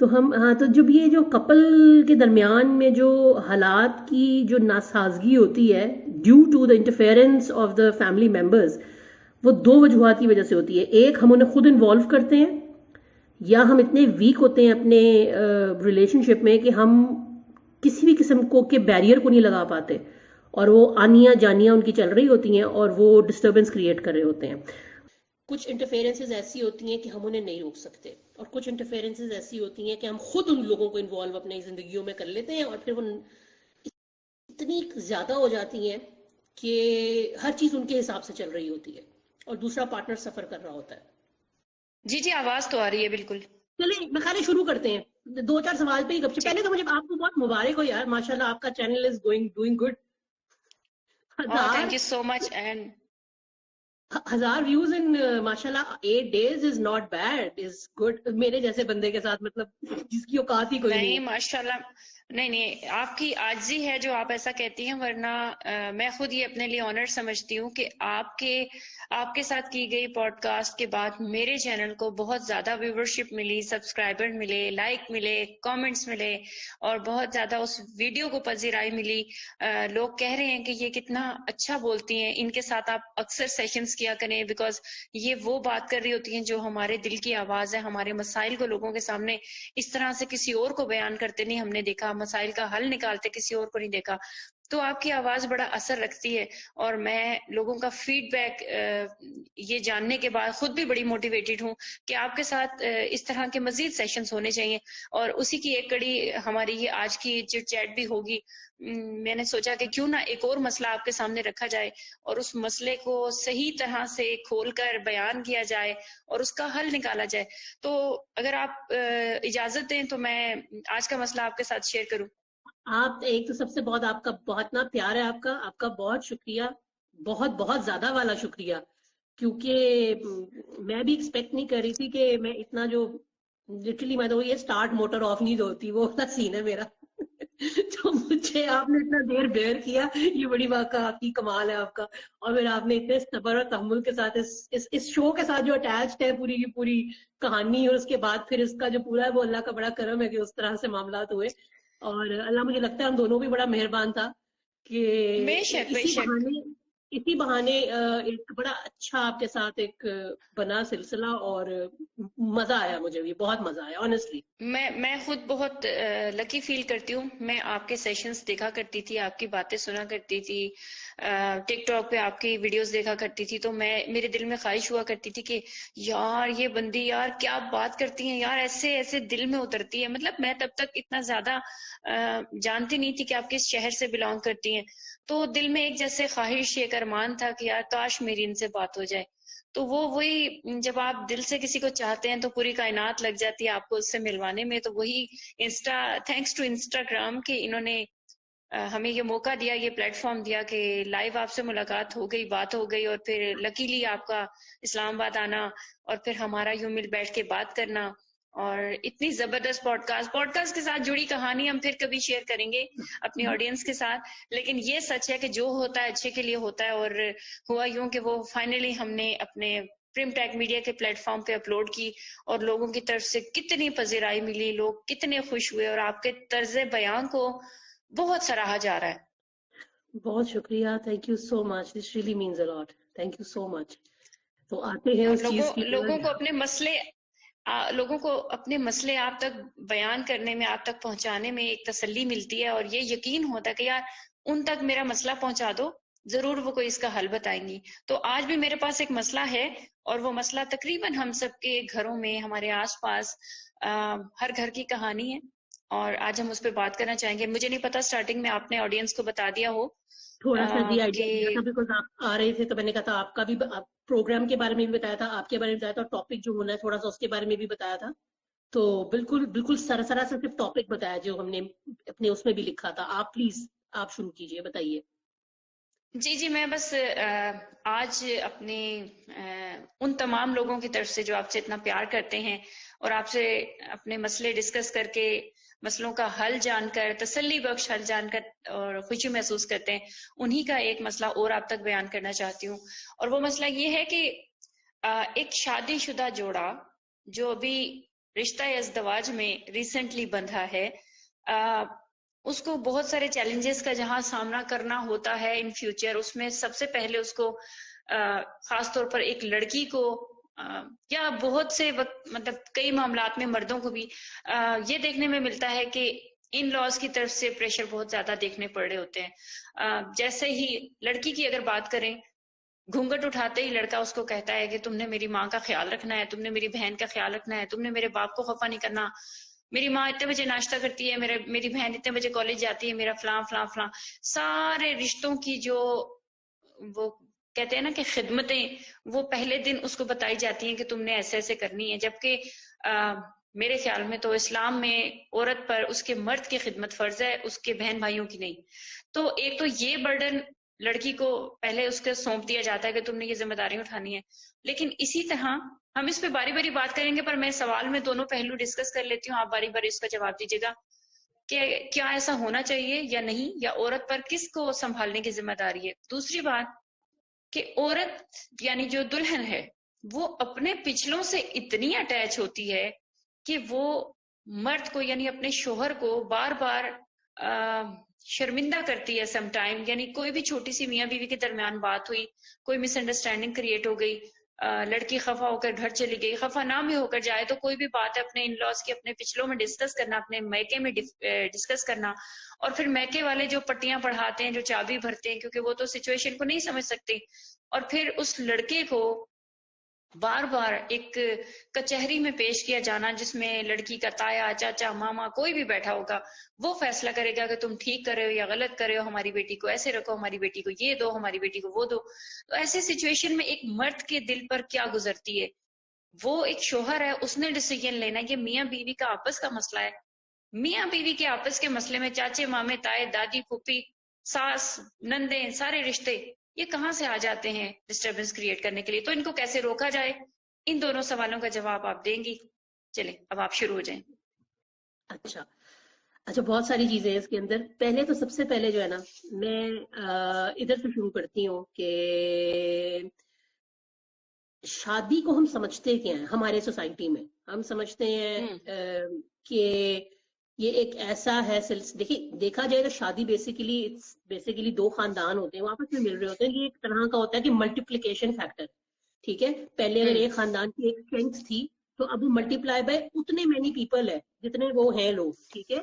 تو ہم ہاں تو جب یہ جو کپل کے درمیان میں جو حالات کی جو ناسازگی ہوتی ہے due to the interference of the family members, وہ دو وجوہات کی وجہ سے ہوتی ہے. ایک ہم انہیں خود انوالو کرتے ہیں، یا ہم اتنے ویک ہوتے ہیں اپنے ریلیشن شپ میں کہ ہم کسی بھی قسم کو کے بیریئر کو نہیں لگا پاتے، اور وہ آنیاں جانیاں ان کی چل رہی ہوتی ہیں اور وہ ڈسٹربنس کریٹ کر رہے ہوتے ہیں. کچھ انٹرفیئرنسز ایسی ہوتی ہیں کہ ہم انہیں نہیں روک سکتے، اور کچھ انٹرفیئرنسز ایسی ہوتی ہیں کہ ہم خود ان لوگوں کو انوالو اپنی زندگیوں میں کر لیتے ہیں، اور پھر وہ اتنی زیادہ ہو جاتی ہیں کہ ہر چیز ان کے حساب سے چل رہی ہوتی ہے اور دوسرا پارٹنر سفر کر رہا ہوتا ہے. جی جی آواز تو آ رہی ہے بالکل. چلیں میں خیال ہے شروع کرتے ہیں. دو چار سوال پہ ہی گپ شپ. پہلے تو مجھے آپ کو بہت مبارک ہو یار، ماشاءاللہ آپ کا channel is doing good. Thank you so much. And 1000 views in ماشاءاللہ 8 days is not bad, is good. میرے جیسے بندے کے ساتھ مطلب جس کی اوقات ہی کوئی نہیں نہیں ہے. ماشاءاللہ، نہیں آپ کی عاجزی ہے جو آپ ایسا کہتی ہیں، ورنہ میں خود یہ اپنے لیے آنر سمجھتی ہوں کہ آپ کے ساتھ کی گئی پوڈ کاسٹ کے بعد میرے چینل کو بہت زیادہ ویورشپ ملی، سبسکرائبر ملے، لائک ملے، کامنٹس ملے، اور بہت زیادہ اس ویڈیو کو پذیرائی ملی. لوگ کہہ رہے ہیں کہ یہ کتنا اچھا بولتی ہیں، ان کے ساتھ آپ اکثر سیشنز کیا کریں، بیکاز یہ وہ بات کر رہی ہوتی ہیں جو ہمارے دل کی آواز ہے. ہمارے مسائل کو لوگوں کے سامنے اس طرح سے کسی اور کو بیان کرتے نہیں ہم نے دیکھا، مسائل کا حل نکالتے کسی اور کو نہیں دیکھا. تو آپ کی آواز بڑا اثر رکھتی ہے، اور میں لوگوں کا فیڈ بیک یہ جاننے کے بعد خود بھی بڑی موٹیویٹڈ ہوں کہ آپ کے ساتھ اس طرح کے مزید سیشنز ہونے چاہیے. اور اسی کی ایک کڑی ہماری یہ آج کی چٹ چیٹ بھی ہوگی. میں نے سوچا کہ کیوں نہ ایک اور مسئلہ آپ کے سامنے رکھا جائے اور اس مسئلے کو صحیح طرح سے کھول کر بیان کیا جائے اور اس کا حل نکالا جائے. تو اگر آپ اجازت دیں تو میں آج کا مسئلہ آپ کے ساتھ شیئر کروں. آپ ایک تو سب سے بہت آپ کا بہت نا پیار ہے، آپ کا بہت شکریہ، بہت بہت زیادہ والا شکریہ. کیونکہ میں بھی ایکسپیکٹ نہیں کر رہی تھی کہ میں اتنا جو لٹرلی میں تو یہ اسٹارٹ موٹر آف نہیں ہوتی وہ سین ہے میرا. تو مجھے آپ نے اتنا دیر بیئر کیا، یہ بڑی بات کا آپ کی کمال ہے آپ کا. اور پھر آپ نے اتنے صبر اور تحمل کے ساتھ اس شو کے ساتھ جو اٹیچڈ ہے پوری کی پوری کہانی، اور اس کے بعد پھر اس کا جو پورا ہے وہ اللہ کا بڑا کرم ہے کہ اس طرح سے معاملات ہوئے. اور اللہ مجھے لگتا ہے ہم دونوں بھی بڑا مہربان تھا کہ بے شک بے شک. اسی بہانے ایک بڑا اچھا آپ کے ساتھ ایک بنا سلسلہ، اور مزہ آیا، مجھے بھی بہت مزہ آیا آنیسٹلی. میں خود بہت لکی فیل کرتی ہوں. میں آپ کے سیشنز دیکھا کرتی تھی، آپ کی باتیں سنا کرتی تھی، ٹک ٹاک پہ آپ کی ویڈیوز دیکھا کرتی تھی. تو میرے دل میں خواہش ہوا کرتی تھی کہ یار یہ بندی یار کیا بات کرتی ہیں یار، ایسے ایسے دل میں اترتی ہے. مطلب میں تب تک اتنا زیادہ جانتی نہیں تھی کہ آپ کس شہر سے بلانگ کرتی ہیں. تو دل میں ایک جیسے خواہش، ایک ارمان تھا کہ یار کاش میری ان سے بات ہو جائے. تو وہی جب آپ دل سے کسی کو چاہتے ہیں تو پوری کائنات لگ جاتی ہے آپ کو اس سے ملوانے میں. تو وہی تھینکس ٹو انسٹاگرام کہ انہوں نے ہمیں یہ موقع دیا، یہ پلیٹ فارم دیا کہ لائیو آپ سے ملاقات ہو گئی، بات ہو گئی، اور پھر لکیلی آپ کا اسلام آباد آنا اور پھر ہمارا یوں مل بیٹھ کے بات کرنا، اور اتنی زبردست پوڈ کاسٹ کے ساتھ جڑی کہانی ہم پھر کبھی شیئر کریں گے اپنی آڈینس کے ساتھ. لیکن یہ سچ ہے کہ جو ہوتا ہے اچھے کے لیے ہوتا ہے. اور ہوا یوں کہ وہ فائنلی ہم نے اپنے پریم ٹیک میڈیا کے پلیٹ فارم پہ اپلوڈ کی، اور لوگوں کی طرف سے کتنی پذیرائی ملی، لوگ کتنے خوش ہوئے، اور آپ کے طرز بیان کو بہت سراہا جا رہا ہے. بہت شکریہ، thank you so much, this really means a lot, thank you so much. تو آتے ہیں اور اس چیز کی لوگوں کو اپنے مسئلے آپ تک بیان کرنے میں، آپ تک پہنچانے میں ایک تسلی ملتی ہے، اور یہ یقین ہوتا ہے کہ یار ان تک میرا مسئلہ پہنچا دو، ضرور وہ کوئی اس کا حل بتائیں گی. تو آج بھی میرے پاس ایک مسئلہ ہے، اور وہ مسئلہ تقریباً ہم سب کے گھروں میں، ہمارے آس پاس ہر گھر کی کہانی ہے، اور آج ہم اس پہ بات کرنا چاہیں گے. مجھے نہیں پتا سٹارٹنگ میں آپ نے آڈینس کو بتا دیا ہو تھوڑا سا جی آئیڈیا کہ دیا تھا، بیکاز آپ آ رہے تھے تو میں نے کہا تھا آپ کا بھی پروگرام کے بارے میں بھی بتایا تھا، آپ کے بارے میں بتایا تھا، اور ٹاپک جو ہونا ہے تھوڑا سا اس کے بارے میں بھی بتایا تھا. تو بالکل بالکل سراسر صرف ٹاپک بتایا جو ہم نے اپنے اس میں بھی لکھا تھا. آپ پلیز آپ شروع کیجئے، بتائیے. جی میں بس آج اپنے ان تمام لوگوں کی طرف سے جو آپ سے اتنا پیار کرتے ہیں اور آپ سے اپنے مسئلے ڈسکس کر کے، مسئلوں کا حل جان کر، تسلی بخش حل جان کر اور خوشی محسوس کرتے ہیں، انہی کا ایک مسئلہ اور آپ تک بیان کرنا چاہتی ہوں. اور وہ مسئلہ یہ ہے کہ ایک شادی شدہ جوڑا جو ابھی رشتہ ازدواج میں ریسنٹلی بندھا ہے اس کو بہت سارے چیلنجز کا جہاں سامنا کرنا ہوتا ہے ان فیوچر، اس میں سب سے پہلے اس کو خاص طور پر ایک لڑکی کو یا بہت سے وقت مطلب کئی معاملات میں مردوں کو بھی یہ دیکھنے میں ملتا ہے کہ ان لاز کی طرف سے پریشر بہت زیادہ دیکھنے پڑ رہے ہوتے ہیں. جیسے ہی لڑکی کی اگر بات کریں، گھونگھٹ اٹھاتے ہی لڑکا اس کو کہتا ہے کہ تم نے میری ماں کا خیال رکھنا ہے، تم نے میری بہن کا خیال رکھنا ہے، تم نے میرے باپ کو خفا نہیں کرنا، میری ماں اتنے بجے ناشتہ کرتی ہے، میری بہن اتنے بجے کالج جاتی ہے، میرا فلاں فلاں فلاں. سارے رشتوں کی جو وہ کہتے ہیں نا کہ خدمتیں، وہ پہلے دن اس کو بتائی جاتی ہیں کہ تم نے ایسے ایسے کرنی ہے. جبکہ میرے خیال میں تو اسلام میں عورت پر اس کے مرد کی خدمت فرض ہے، اس کے بہن بھائیوں کی نہیں. تو ایک تو یہ برڈن لڑکی کو پہلے اس کو سونپ دیا جاتا ہے کہ تم نے یہ ذمہ داری اٹھانی ہے. لیکن اسی طرح ہم اس پہ باری باری بات کریں گے، پر میں سوال میں دونوں پہلو ڈسکس کر لیتی ہوں، آپ باری باری اس کا جواب دیجیے گا کہ کیا ایسا ہونا چاہیے یا نہیں، یا عورت پر کس کو سنبھالنے کی ذمہ داری ہے. دوسری بات کہ عورت یعنی جو دلہن ہے وہ اپنے پچھلوں سے اتنی اٹیچ ہوتی ہے کہ وہ مرد کو یعنی اپنے شوہر کو بار بار شرمندہ کرتی ہے سم ٹائم. یعنی کوئی بھی چھوٹی سی میاں بیوی کے درمیان بات ہوئی، کوئی مس انڈرسٹینڈنگ کریٹ ہو گئی، لڑکی خفا ہو کر گھر چلی گئی، خفا نہ بھی ہو کر جائے تو کوئی بھی بات ہے اپنے ان لاز کی اپنے پچھلوں میں ڈسکس کرنا، اپنے میکے میں ڈسکس کرنا، اور پھر میکے والے جو پٹیاں پڑھاتے ہیں، جو چابی بھرتے ہیں، کیونکہ وہ تو سچویشن کو نہیں سمجھ سکتے، اور پھر اس لڑکے کو بار بار ایک کچہری میں پیش کیا جانا جس میں لڑکی کا تایا، چاچا، ماما کوئی بھی بیٹھا ہوگا، وہ فیصلہ کرے گا کہ تم ٹھیک کر رہے ہو یا غلط کر رہے ہو، ہماری بیٹی کو ایسے رکھو، ہماری بیٹی کو یہ دو، ہماری بیٹی کو وہ دو. تو ایسے سچویشن میں ایک مرد کے دل پر کیا گزرتی ہے؟ وہ ایک شوہر ہے، اس نے ڈیسیجن لینا ہے. یہ میاں بیوی کا آپس کا مسئلہ ہے. میاں بیوی کے آپس کے مسئلے میں چاچے، مامے، تائے، دادی، پھوپھی، ساس، نندے، سارے رشتے یہ کہاں سے آ جاتے ہیں ڈسٹربنس کریٹ کرنے کے لیے؟ تو ان کو کیسے روکا جائے؟ ان دونوں سوالوں کا جواب آپ دیں گی. چلیں اب آپ شروع ہو جائیں. اچھا، بہت ساری چیزیں ہیں اس کے اندر. پہلے تو سب سے پہلے جو ہے نا، میں ادھر سے شروع کرتی ہوں کہ شادی کو ہم سمجھتے کیا ہیں ہمارے سوسائٹی میں. ہم سمجھتے ہیں کہ یہ ایک ایسا ہے دیکھیے، دیکھا جائے تو شادی بیسیکلی دو خاندان ہوتے ہیں، وہ آپس میں مل رہے ہوتے ہیں. یہ ایک طرح کا ہوتا ہے کہ ملٹیپلیکیشن فیکٹر. ٹھیک ہے، پہلے اگر ایک خاندان کی ایک اسٹرینتھ تھی تو اب وہ ملٹیپلائی بائی اتنے مینی پیپل ہے جتنے وہ ہیں لوگ. ٹھیک ہے،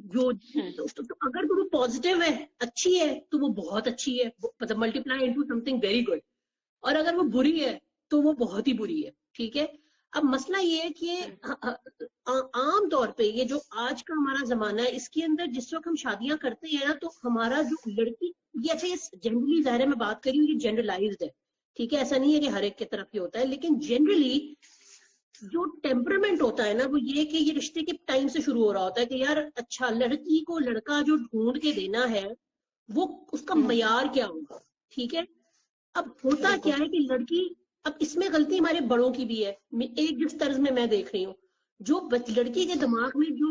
جو تو اگر وہ پازیٹیو ہے، اچھی ہے، تو وہ بہت اچھی ہے، مطلب multiply into some thing very good. اور اگر وہ بری ہے تو وہ بہت ہی بری ہے. ٹھیک ہے، اب مسئلہ یہ ہے کہ عام طور پہ یہ جو آج کا ہمارا زمانہ ہے، اس کے اندر جس وقت ہم شادیاں کرتے ہیں نا، تو ہمارا جو لڑکی، یہ اچھا یہ جنرلی ظاہر ہے میں بات کر رہی ہوں، یہ جنرلائزڈ ہے. ٹھیک ہے، ایسا نہیں ہے کہ ہر ایک کی طرف یہ ہوتا ہے، لیکن جنرلی جو ٹیمپرمنٹ ہوتا ہے نا، وہ یہ کہ یہ رشتے کے ٹائم سے شروع ہو رہا ہوتا ہے کہ یار اچھا لڑکی کو لڑکا جو ڈھونڈ کے دینا ہے وہ اس کا معیار کیا ہوگا. ٹھیک ہے، اب ہوتا کیا ہے کہ لڑکی، اب اس میں غلطی ہمارے بڑوں کی بھی ہے. ایک جس طرز میں دیکھ رہی ہوں، جو لڑکی کے دماغ میں جو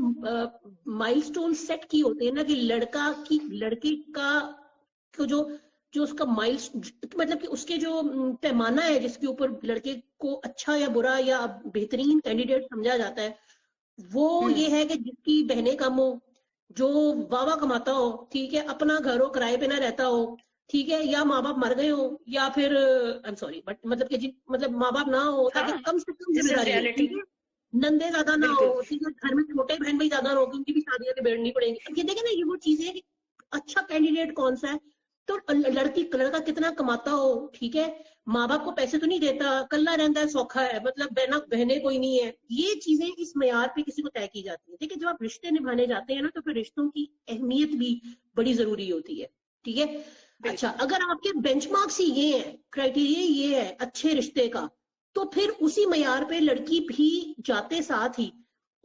مائل سٹون سیٹ کی ہوتے ہیں نا، کہ لڑکے کا جو اس کا مطلب کہ اس کے جو پیمانہ ہے جس کے اوپر لڑکے کو اچھا یا برا یا بہترین کینڈیڈیٹ سمجھا جاتا ہے، وہ یہ ہے کہ جس کی بہنیں کم ہو، جو واہ کماتا ہو، ٹھیک ہے، اپنا گھر ہو، کرائے پہ نہ رہتا ہو، ٹھیک ہے، یا ماں باپ مر گئے ہو، یا پھر سوری بٹ مطلب کہ مطلب ماں باپ نہ ہو تاکہ کم سے کم ذمہ داری ہو. ٹھیک ہے، نندے زیادہ نہ ہو، ٹھیک ہے، گھر میں چھوٹے بہن بھائی زیادہ نہ ہو کہ ان کی بھی شادیاں نبیڑنی پڑیں گی. اب یہ دیکھیں نا، یہ وہ چیزیں کہ اچھا کینڈیڈیٹ کون سا ہے، تو لڑکا کتنا کماتا ہو، ٹھیک ہے، ماں باپ کو پیسے تو نہیں دیتا، کلہ رہتا ہے، سوکھا ہے، مطلب بہنیں کوئی نہیں ہے. یہ چیزیں اس معیار پہ کسی کو طے کی جاتی ہیں. دیکھیں، جب آپ رشتے نبھانے جاتے ہیں نا، تو پھر رشتوں کی اہمیت بھی بڑی ضروری ہوتی ہے. ٹھیک ہے، اچھا اگر آپ کے بینچ مارکس ہی یہ ہیں، کرائٹیریا یہ ہے اچھے رشتے کا، تو پھر اسی معیار پہ لڑکی بھی جاتے ساتھ ہی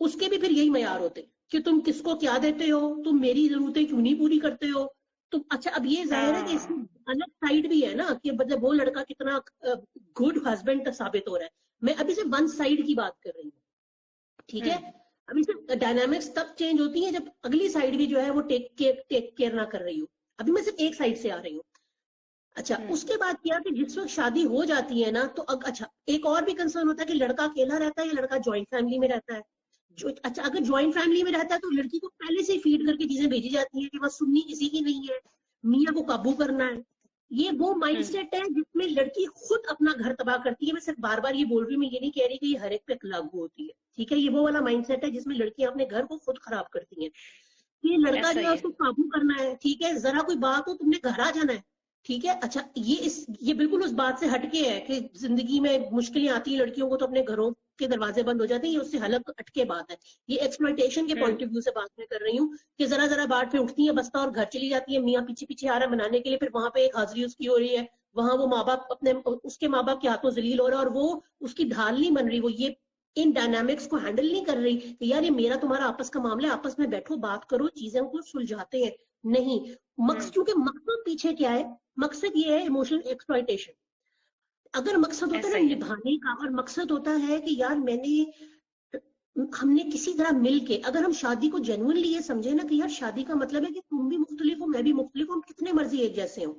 اس کے بھی پھر یہی معیار ہوتے کہ تم کس کو کیا دیتے ہو، تم میری ضرورتیں کیوں نہیں پوری کرتے ہو. تو اچھا اب یہ ظاہر ہے کہ اس کی الگ سائڈ بھی ہے نا، کہ مطلب وہ لڑکا کتنا گڈ ہسبینڈ ثابت ہو رہا ہے. میں ابھی سے ون سائڈ کی بات کر رہی ہوں. ٹھیک ہے، ابھی سے ڈائنامکس تب چینج ہوتی ہیں جب اگلی سائڈ بھی جو ہے وہ ٹیک کیئر نہ کر رہی ہو. ابھی میں صرف ایک سائڈ سے آ رہی ہوں. اچھا اس کے بعد کیا کہ جس وقت شادی ہو جاتی ہے نا تو اچھا ایک اور بھی کنسرن ہوتا ہے کہ لڑکا اکیلا رہتا ہے یا لڑکا جوائنٹ فیملی میں رہتا ہے. اچھا اگر جوائنٹ فیملی میں رہتا ہے تو لڑکی کو پہلے سے فیڈ کر کے چیزیں بھیجی جاتی ہیں کہ بس سننی کسی کی نہیں ہے, میاں کو قابو کرنا ہے. یہ وہ مائنڈ سیٹ ہے جس میں لڑکی خود اپنا گھر تباہ کرتی ہے. میں صرف بار بار یہ بول رہی ہوں, میں یہ نہیں کہہ رہی کہ یہ ہر ایک پہ لاگو ہوتی ہے, ٹھیک ہے, یہ وہ والا مائنڈ سیٹ ہے جس میں لڑکیاں اپنے گھر کو خود خراب کرتی ہیں. یہ لڑکا جو ہے اس کو قابو کرنا ہے, ٹھیک ہے, ذرا کوئی بات ہو تم نے گھر آ جانا ہے, ٹھیک ہے. اچھا یہ بالکل اس بات سے ہٹ کے ہے کہ زندگی میں مشکلیں آتی ہیں لڑکیوں کو تو اپنے گھروں کے دروازے بند ہو جاتے ہیں, یہ اس سے الگ ہٹ کے بات ہے. یہ ایکسپلائٹیشن کے پوائنٹ آف ویو سے بات میں کر رہی ہوں کہ ذرا ذرا بات پہ اٹھتی ہیں بستہ اور گھر چلی جاتی ہے, میاں پیچھے پیچھے آ رہا ہے منانے کے لیے, پھر وہاں پہ ایک حاضری اس کی ہو رہی ہے, وہاں وہ ماں باپ اپنے اس کے ماں باپ کے ہاتھوں ذلیل ہو رہا ہے اور وہ اس کی ڈھال نہیں بن رہی, وہ یہ ان ڈائنامکس کو ہینڈل نہیں کر رہی کہ یار یہ میرا تمہارا آپس کا معاملہ ہے, آپس میں بیٹھو بات کرو چیزوں کو سلجھاتے ہیں. نہیں, کیونکہ مقصد پیچھے کیا ہے, مقصد یہ ہے ایموشنل ایکسپلائٹیشن. اگر مقصد ہوتا ہے نا نبھانے کا, اور مقصد ہوتا ہے کہ یار ہم نے کسی طرح مل کے, اگر ہم شادی کو جینوئنلی یہ سمجھے نا کہ یار شادی کا مطلب ہے کہ تم بھی مختلف ہو میں بھی مختلف ہوں, ہم کتنے مرضی ایک جیسے ہوں,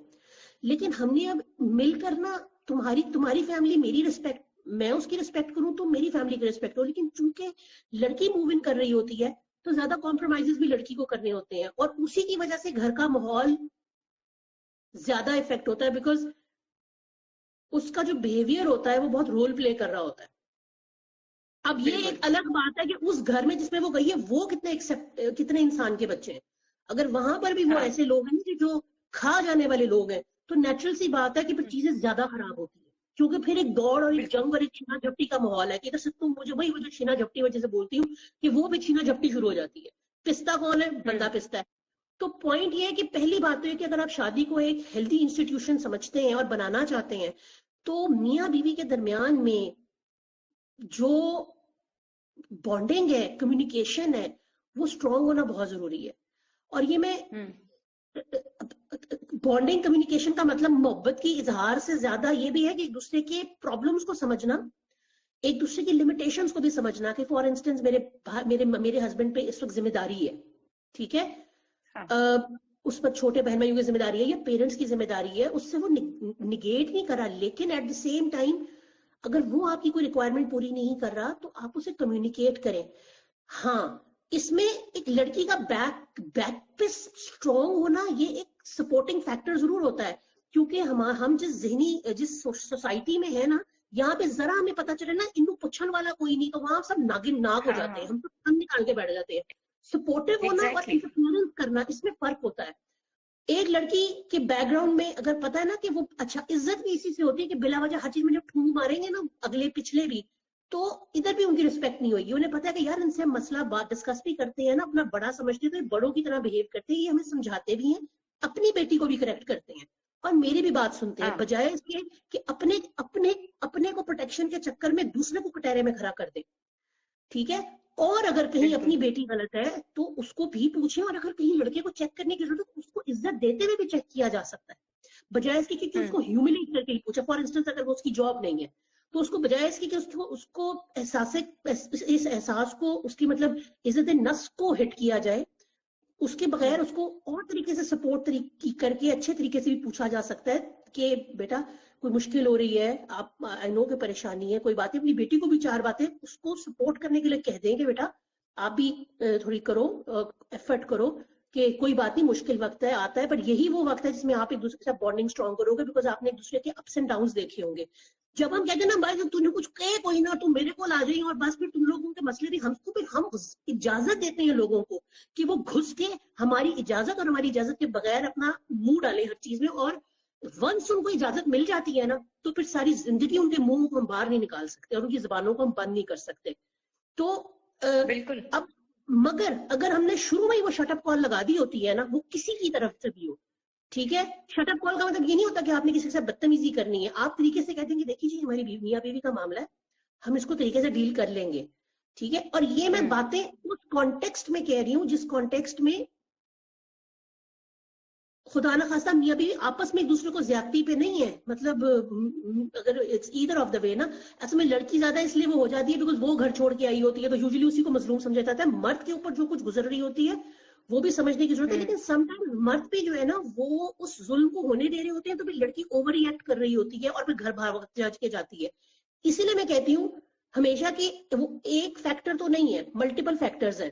لیکن ہم نے اب مل کر نا تمہاری فیملی میری رسپیکٹ, میں اس کی رسپیکٹ کروں تو میری فیملی کی رسپیکٹ کروں, لیکن چونکہ لڑکی موو ان کر رہی ہوتی ہے تو زیادہ کمپرومائزز بھی لڑکی کو کرنے ہوتے ہیں, اور اسی کی وجہ سے گھر کا ماحول زیادہ افیکٹ ہوتا ہے, بیکاز اس کا جو بیہیویئر ہوتا ہے وہ بہت رول پلے کر رہا ہوتا ہے. اب یہ ایک الگ بات ہے کہ اس گھر میں جس میں وہ گئی ہے وہ کتنے انسان کے بچے ہیں. اگر وہاں پر بھی وہ ایسے لوگ ہیں کہ جو کھا جانے والے لوگ ہیں تو نیچرل سی بات ہے کہ پھر چیزیں زیادہ خراب ہوتی ہیں, کیونکہ پھر ایک دوڑ اور ایک جنگ اور ایک چھینا جھپٹی کا ماحول ہے کہ ادھر سے تم مجھے وہی وہ جو چھینا جھپٹی وجہ سے بولتی ہوں کہ وہ بھی چھینا جھپٹی شروع ہو جاتی ہے. پستہ کون ہے؟ بندہ پستہ ہے. تو پوائنٹ یہ ہے کہ پہلی بات تو یہ کہ اگر آپ شادی کو ایک ہیلدی انسٹیٹیوشن سمجھتے ہیں اور بنانا چاہتے ہیں تو میاں بیوی کے درمیان میں جو بانڈنگ ہے, کمیونیکیشن ہے, وہ اسٹرانگ ہونا بہت ضروری ہے. اور یہ میں بانڈنگ کمیونیکیشن کا مطلب محبت کی اظہار سے زیادہ یہ بھی ہے کہ ایک دوسرے کے پرابلمس کو سمجھنا, ایک دوسرے کی لمیٹیشنز کو بھی سمجھنا کہ فار انسٹنس میرے ہسبینڈ پہ اس وقت ذمہ داری ہے, ٹھیک ہے, اس پر چھوٹے بہن بھائیوں کی ذمہ داری ہے یا پیرنٹس کی ذمہ داری ہے, اس سے وہ نگیٹ نہیں کرا, لیکن ایٹ دا سیم ٹائم اگر وہ آپ کی کوئی ریکوائرمنٹ پوری نہیں کر رہا تو آپ اسے کمیونیکیٹ کریں. ہاں اس میں ایک لڑکی کا بیک پہ اسٹرانگ ہونا یہ ایک سپورٹنگ فیکٹر ضرور ہوتا ہے, کیونکہ ہم جس سوسائٹی میں ہے نا, یہاں پہ ذرا ہمیں پتا چلے نا انو پوچھن والا کوئی نہیں تو وہاں سب ناگ ہو جاتے ہیں, ہم نکال کے بیٹھ جاتے ہیں. سپورٹو ہونا اور انٹرفیئرنس کرنا اس میں فرق ہوتا ہے. ایک لڑکی کے بیک گراؤنڈ میں اگر پتا ہے نا کہ وہ اچھا عزت بھی اسی سے ہوتی ہے کہ بلا وجہ ہر چیز میں جب ٹھونگ ماریں گے نا اگلے پچھلے بھی تو ادھر بھی ان کی رسپیکٹ نہیں ہوگی. انہیں پتا ہے کہ یار ان سے ہم مسئلہ بات ڈسکس بھی کرتے ہیں نا, اپنا بڑا سمجھتے ہیں تو بڑوں کی طرح بہیو کرتے ہیں, یہ ہمیں سمجھاتے بھی ہیں, اپنی بیٹی کو بھی کریکٹ کرتے ہیں اور میری بھی بات سنتے ہیں, بجائے اس کے کہ اپنے کو پروٹیکشن کے چکر میں دوسرے کو کٹہرے میں کھڑا کر دیں, ٹھیک ہے. اور اگر کہیں اپنی بیٹی غلط ہے تو اس کو بھی پوچھیں, اور اگر کہیں لڑکے کو چیک کرنے کی ضرورت ہے اس کو عزت دیتے ہوئے بھی چیک کیا جا سکتا ہے, بجائے اس کی کہ اس کو ہیوملیٹ کر کے ہی پوچھا. فار انسٹنس اگر وہ اس کی جاب نہیں ہے تو اس کو بجائے اس کی کہ اس کو اس احساس کو اس کی مطلب عزت نفس کو ہٹ کیا جائے, اس کے بغیر اس کو اور طریقے سے سپورٹ کر کے اچھے طریقے سے بھی پوچھا جا سکتا ہے کہ بیٹا کوئی مشکل ہو رہی ہے, آپ آئی نو کہ پریشانی ہے, کوئی بات ہے. اپنی بیٹی کو بھی 4 باتیں اس کو سپورٹ کرنے کے لیے کہہ دیں کہ بیٹا آپ بھی تھوڑی کرو, ایفرٹ کرو کہ کوئی بات نہیں, مشکل وقت ہے آتا ہے, پر یہی وہ وقت ہے جس میں آپ ایک دوسرے کے ساتھ بانڈنگ اسٹرانگ کرو گے, بیکاز آپ نے ایک دوسرے کے اپس اینڈ ڈاؤنس دیکھے ہوں گے. جب ہم کہتے ہیں نا بھائی جب تم نے کچھ کہے کوئی نہ تم میرے کو آ جائیں اور بس پھر تم لوگوں کے مسئلے بھی ہم اجازت دیتے ہیں لوگوں کو کہ وہ گھس کے ہماری اجازت اور ہماری اجازت کے بغیر اپنا منہ ڈالیں ہر چیز میں, اور ونس ان کو اجازت مل جاتی ہے نا تو پھر ساری زندگی ان کے منہ کو ہم باہر نہیں نکال سکتے اور ان کی زبانوں کو ہم بند نہیں کر سکتے. تو بالکل. اب مگر اگر ہم نے شروع میں ہی وہ شٹ اپ کال لگا دی ہوتی ہے نا, وہ کسی کی طرف سے بھی ہو, ٹھیک ہے, شٹ اپ کال کا مطلب یہ نہیں ہوتا کہ آپ نے کسی کے ساتھ بدتمیزی کرنی ہے, آپ طریقے سے کہتے ہیں کہ دیکھیے جی ہماری میاں بیوی کا معاملہ ہے, ہم اس کو طریقے سے ڈیل کر لیں گے, ٹھیک ہے. اور یہ میں باتیں اس کانٹیکسٹ میں کہہ رہی ہوں جس کانٹیکسٹ میں خدا نہ خواستہ میاں بیوی آپس میں ایک دوسرے کو زیادتی پہ نہیں ہے, مطلب اگر ایدر آف دا وے نا, اصل میں لڑکی زیادہ اس لیے وہ ہو جاتی ہے بیکاز وہ گھر چھوڑ کے آئی ہوتی ہے تو یوزلی اسی کو مظلوم سمجھا جاتا ہے. مرد کے اوپر جو کچھ گزر رہی ہوتی ہے وہ بھی سمجھنے کی ضرورت ہے. لیکن سم ٹائم مرد بھی جو ہے نا وہ اس ظلم کو ہونے دے رہے ہوتے ہیں تو پھر لڑکی اوور ریئیکٹ کر رہی ہوتی ہے اور پھر گھر بھاگ جاج کے جاتی ہے. اسی لیے میں کہتی ہوں ہمیشہ کہ وہ ایک فیکٹر تو نہیں ہے, ملٹیپل فیکٹرز ہیں.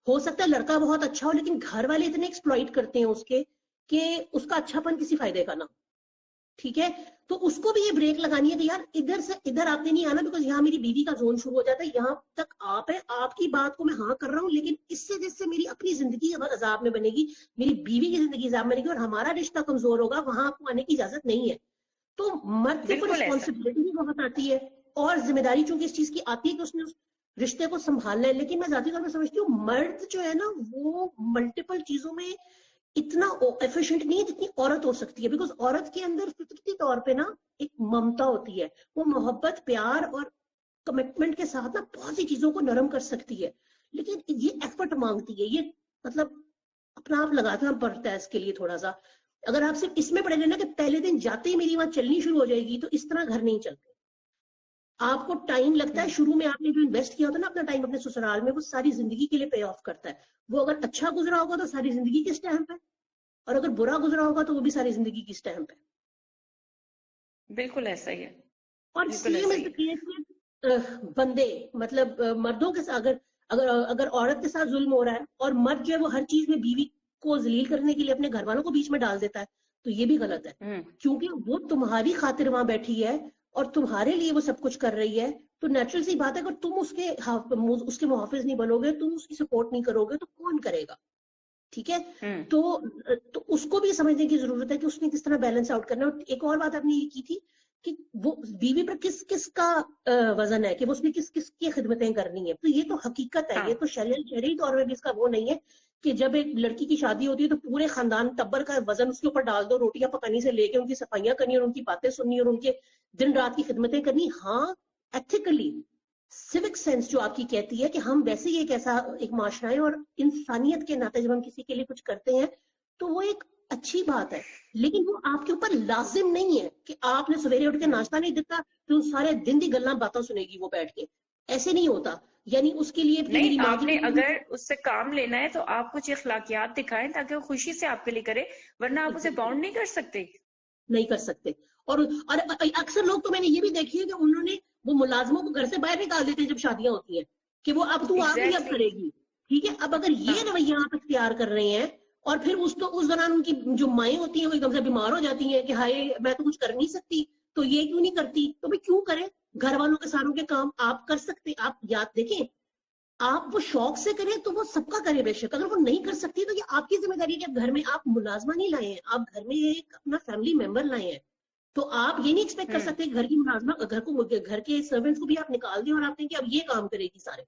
ہو سکتا ہے لڑکا بہت اچھا ہو لیکن گھر والے اتنے ایکسپلائٹ کرتے ہیں اس کے کہ اس کا اچھا پن کسی فائدے کا نہ. ٹھیک ہے, تو اس کو بھی یہ بریک لگانی ہے کہ یار ادھر سے ادھر آپ نے نہیں آنا, بیکاز یہاں میری بیوی کا زون شروع ہو جاتا ہے, یہاں تک آپ ہے, آپ کی بات کو میں ہاں کر رہا ہوں, لیکن اس سے جس سے میری اپنی زندگی عذاب میں بنے گی, میری بیوی کی زندگی عذاب میں بنے گی اور ہمارا رشتہ کمزور ہوگا, وہاں آپ کو آنے کی اجازت نہیں ہے. تو مرد کے اوپر بالکل ایسا. رسپانسبلٹی بھی بہت آتی ہے اور ذمہ داری چونکہ اس چیز کی آتی ہے کہ اس نے اس رشتے کو سنبھالنا ہے. لیکن میں ذاتی طور پہ سمجھتی ہوں مرد جو ہے نا وہ ملٹیپل چیزوں میں اتنا ایفیشینٹ نہیں ہے جتنی عورت ہو سکتی ہے, بیکاز عورت کے اندر فطرتی طور پہ نا ایک ممتا ہوتی ہے, وہ محبت پیار اور کمٹمنٹ کے ساتھ نا بہت سی چیزوں کو نرم کر سکتی ہے. لیکن یہ ایفرٹ مانگتی ہے, یہ مطلب اپنا آپ لگانا پڑتا ہے اس کے لیے تھوڑا سا. اگر آپ صرف اس میں پڑے رہنا کہ پہلے دن جاتے ہی میری وہاں چلنی شروع ہو جائے گی, تو اس طرح گھر نہیں چلتے. آپ کو ٹائم لگتا ہے, شروع میں آپ نے جو انویسٹ کیا ہوتا ہے نا اپنا ٹائم اپنے سسرال میں, وہ ساری زندگی کے لیے پے آف کرتا ہے. وہ اگر اچھا گزرا ہوگا تو ساری زندگی کی اسٹیمپ ہے, اور اگر برا گزرا ہوگا تو وہ بھی ساری زندگی کی اسٹیمپ ہے. بالکل ایسا ہی ہے. اور سیم از دا کیس میں بندے, مطلب مردوں کے ساتھ اگر عورت کے ساتھ ظلم ہو رہا ہے اور مرد جو ہے وہ ہر چیز میں بیوی کو ذلیل کرنے کے لیے اپنے گھر والوں کو بیچ میں ڈال دیتا ہے, تو یہ بھی غلط ہے. کیونکہ وہ تمہاری خاطر وہاں بیٹھی ہے اور تمہارے لیے وہ سب کچھ کر رہی ہے, تو نیچرل سی بات ہے اگر تم اس کے محافظ نہیں بنو گے, تم اس کی سپورٹ نہیں کرو گے, تو کون کرے گا. ٹھیک ہے, تو اس کو بھی سمجھنے کی ضرورت ہے کہ اس نے کس طرح بیلنس آؤٹ کرنا ہے. اور ایک اور بات آپ نے یہ کی تھی کہ وہ بیوی پر کس کس کا وزن ہے, کہ وہ اس نے کس کس کی خدمتیں کرنی ہے. تو یہ تو حقیقت ہے, یہ تو شرعی طور پہ بھی اس کا وہ نہیں ہے کہ جب ایک لڑکی کی شادی ہوتی ہے تو پورے خاندان ٹبر کا وزن اس کے اوپر ڈال دو, روٹیاں پکانے سے لے کے ان کی صفائیاں کرنی اور ان کی باتیں سننی اور ان کے دن رات کی خدمتیں کرنی. ہاں ایتھیکلی سیوک سینس جو آپ کی کہتی ہے کہ ہم ویسے ہی ایک ایسا ایک معاشرہ ہے, اور انسانیت کے ناطے جب ہم کسی کے لیے کچھ کرتے ہیں تو وہ ایک اچھی بات ہے, لیکن وہ آپ کے اوپر لازم نہیں ہے کہ آپ نے سویرے اٹھ کے ناشتہ نہیں دیتا تو سارے دن دی گلاں باتیں سنے گی وہ بیٹھ کے. ایسے نہیں ہوتا. یعنی اس کے لیے نہیں, آپ نے اگر اس سے کام لینا ہے تو آپ کچھ اخلاقیات دکھائیں تاکہ وہ خوشی سے آپ کے لیے کرے, ورنہ آپ اسے باؤنڈ نہیں کر سکتے. نہیں کر سکتے. اور اکثر لوگ تو میں نے یہ بھی دیکھی ہے کہ انہوں نے وہ ملازموں کو گھر سے باہر نکال دیتے ہیں جب شادیاں ہوتی ہیں کہ وہ اب تو آگے اب کرے گی. ٹھیک ہے, اب اگر یہ رویہ آپ اختیار کر رہے ہیں اور پھر اس دوران ان کی جو مائیں ہوتی ہیں وہ ایک دم سے بیمار ہو جاتی ہیں کہ ہائے میں تو کچھ کر نہیں سکتی, تو یہ کیوں نہیں کرتی, تو بھائی کیوں کریں, گھر والوں کے ساروں کے کام آپ کر سکتے. آپ یاد دیکھیں, آپ وہ شوق سے کریں تو وہ سب کا کرے بے شک, اگر وہ نہیں کر سکتی تو یہ آپ کی ذمہ داری ہے کہ گھر میں آپ ملازمہ نہیں لائے ہیں, آپ گھر میں ایک اپنا فیملی ممبر لائے ہیں. تو آپ یہ نہیں ایکسپیکٹ کر سکتے گھر کی ملازمہ گھر کے سرونٹس کو بھی آپ نکال دیں اور آپ کہیں کہ اب یہ کام کرے گی سارے.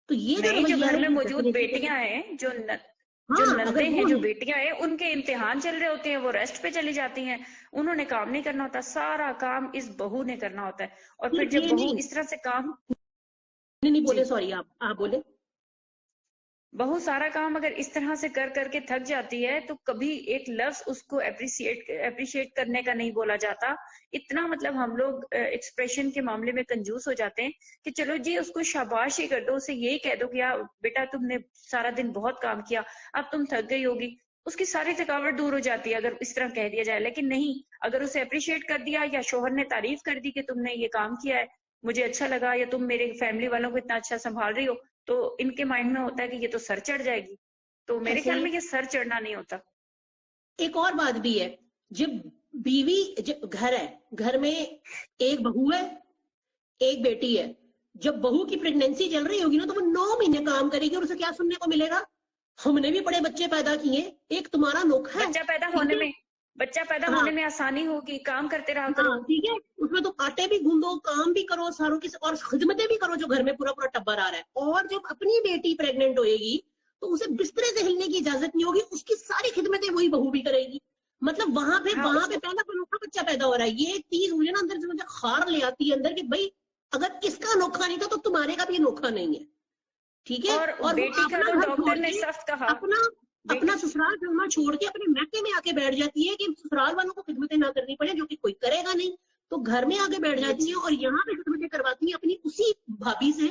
تو یہ جو گھر میں موجود بیٹیاں ہیں, جو نندے ہیں, جو بیٹیاں ہیں, ان کے امتحان چل رہے ہوتے ہیں, وہ ریسٹ پہ چلی جاتی ہیں, انہوں نے کام نہیں کرنا ہوتا, سارا کام اس بہو نے کرنا ہوتا ہے. اور پھر جب بہو اس طرح سے کام نہیں بولے, سوری آپ بولے. بہو سارا کام اگر اس طرح سے کر کر کے تھک جاتی ہے تو کبھی ایک لفظ اس کو اپریشیٹ کرنے کا نہیں بولا جاتا. اتنا مطلب ہم لوگ ایکسپریشن کے معاملے میں کنجوس ہو جاتے ہیں کہ چلو جی اس کو شاباش ہی کر دو, اسے یہی کہہ دو کہ بیٹا تم نے سارا دن بہت کام کیا, اب تم تھک گئی ہوگی, اس کی ساری تھکاوٹ دور ہو جاتی ہے اگر اس طرح کہہ دیا جائے. لیکن نہیں, اگر اسے اپریشیٹ کر دیا یا شوہر نے تعریف کر دی کہ تم نے یہ کام کیا ہے, مجھے اچھا لگا, یا تم میرے فیملی والوں کو اتنا اچھا سنبھال رہی ہو, تو ان کے مائنڈ میں ہوتا ہے کہ یہ تو سر چڑھ جائے گی. تو میرے خیال میں یہ سر چڑھنا نہیں ہوتا. ایک اور بات بھی ہے, جب بیوی گھر ہے, گھر میں ایک بہو ہے ایک بیٹی ہے, جب بہو کی پریگنینسی چل رہی ہوگی نا تو وہ 9 مہینے کام کرے گی اور اسے کیا سننے کو ملے گا, ہم نے بھی بڑے بچے پیدا کیے, ایک تمہارا نوکھا ہے. بچہ پیدا ہونے میں آسانی ہوگی, کام کرتے رہا کرو. ٹھیک ہے, اس میں تو آٹے بھی گوندو, کام بھی کرو, ساروں کی اور خدمتیں بھی کرو جو گھر میں پورا ٹبر آ رہا ہے. اور جب اپنی بیٹی پریگننٹ ہوئے گی تو اسے بسترے سے ہلنے کی اجازت نہیں ہوگی, اس کی ساری خدمتیں وہی بہو بھی کرے گی. مطلب وہاں پہ پہلا انوکھا بچہ پیدا ہو رہا ہے. یہ ایک چیز مجھے نا اندر سے مجھے خار لے آتی ہے اندر کہ بھائی اگر اس کا انوکھا نہیں تھا تو تمہارے کا بھی انوکھا نہیں ہے. ٹھیک ہے, اور بیٹی کا تو ڈاکٹر نے سخت کہا, اپنا سسرال جمنا چھوڑ کے اپنے میکے میں آ کے بیٹھ جاتی ہے کہ سسرال والوں کو خدمتیں نہ کرنی پڑے, جو کہ کوئی کرے گا نہیں, تو گھر میں آگے بیٹھ جاتی ہیں اور یہاں پہ خدمتیں کرواتی ہیں اپنی اسی بھابھی سے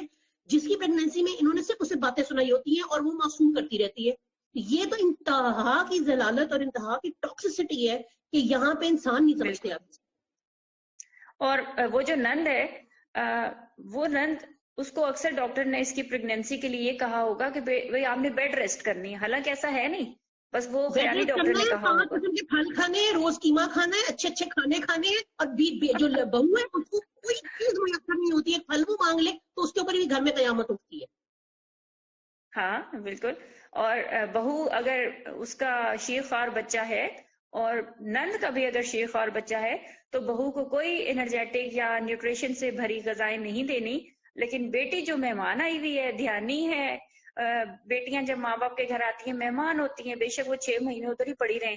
جس کی پریگنینسی میں انہوں نے صرف اسے باتیں سنائی ہوتی ہیں اور وہ معصوم کرتی رہتی ہے. یہ تو انتہا کی ضلالت اور انتہا کی ٹاکسسٹی ہے کہ یہاں پہ انسان نہیں سمجھتے آپ. اور وہ جو نند ہے وہ نند اس کو اکثر ڈاکٹر نے اس کی پریگنینسی کے لیے یہ کہا ہوگا کہ بھئی آپ نے بیڈ ریسٹ کرنی ہے، حالانکہ ایسا ہے نہیں، بس وہ خیالی ڈاکٹر نے کہا 5 ہوگا. قسم کے پھل کھانے ہیں، روز قیمہ کھانا ہے، اچھے اچھے کھانے کھانے ہیں، اور جو بہو ہے اس کو کوئی چیز میسر نہیں ہوتی ہے. پھل وہ مانگ لے تو اس کے اوپر بھی گھر میں قیامت اٹھتی ہے. ہاں بالکل. اور بہو اگر اس کا شیرخوار بچہ ہے اور نند کا بھی اگر شیرخوار بچہ ہے تو بہو کو کوئی انرجیٹک یا نیوٹریشن سے بھری غذائیں نہیں دینی. لیکن بیٹی جو مہمان آئی ہوئی ہے، دھیانی ہے، بیٹیاں جب ماں باپ کے گھر آتی ہیں مہمان ہوتی ہیں، بے شک وہ 6 مہینے ادھر ہی پڑی رہیں.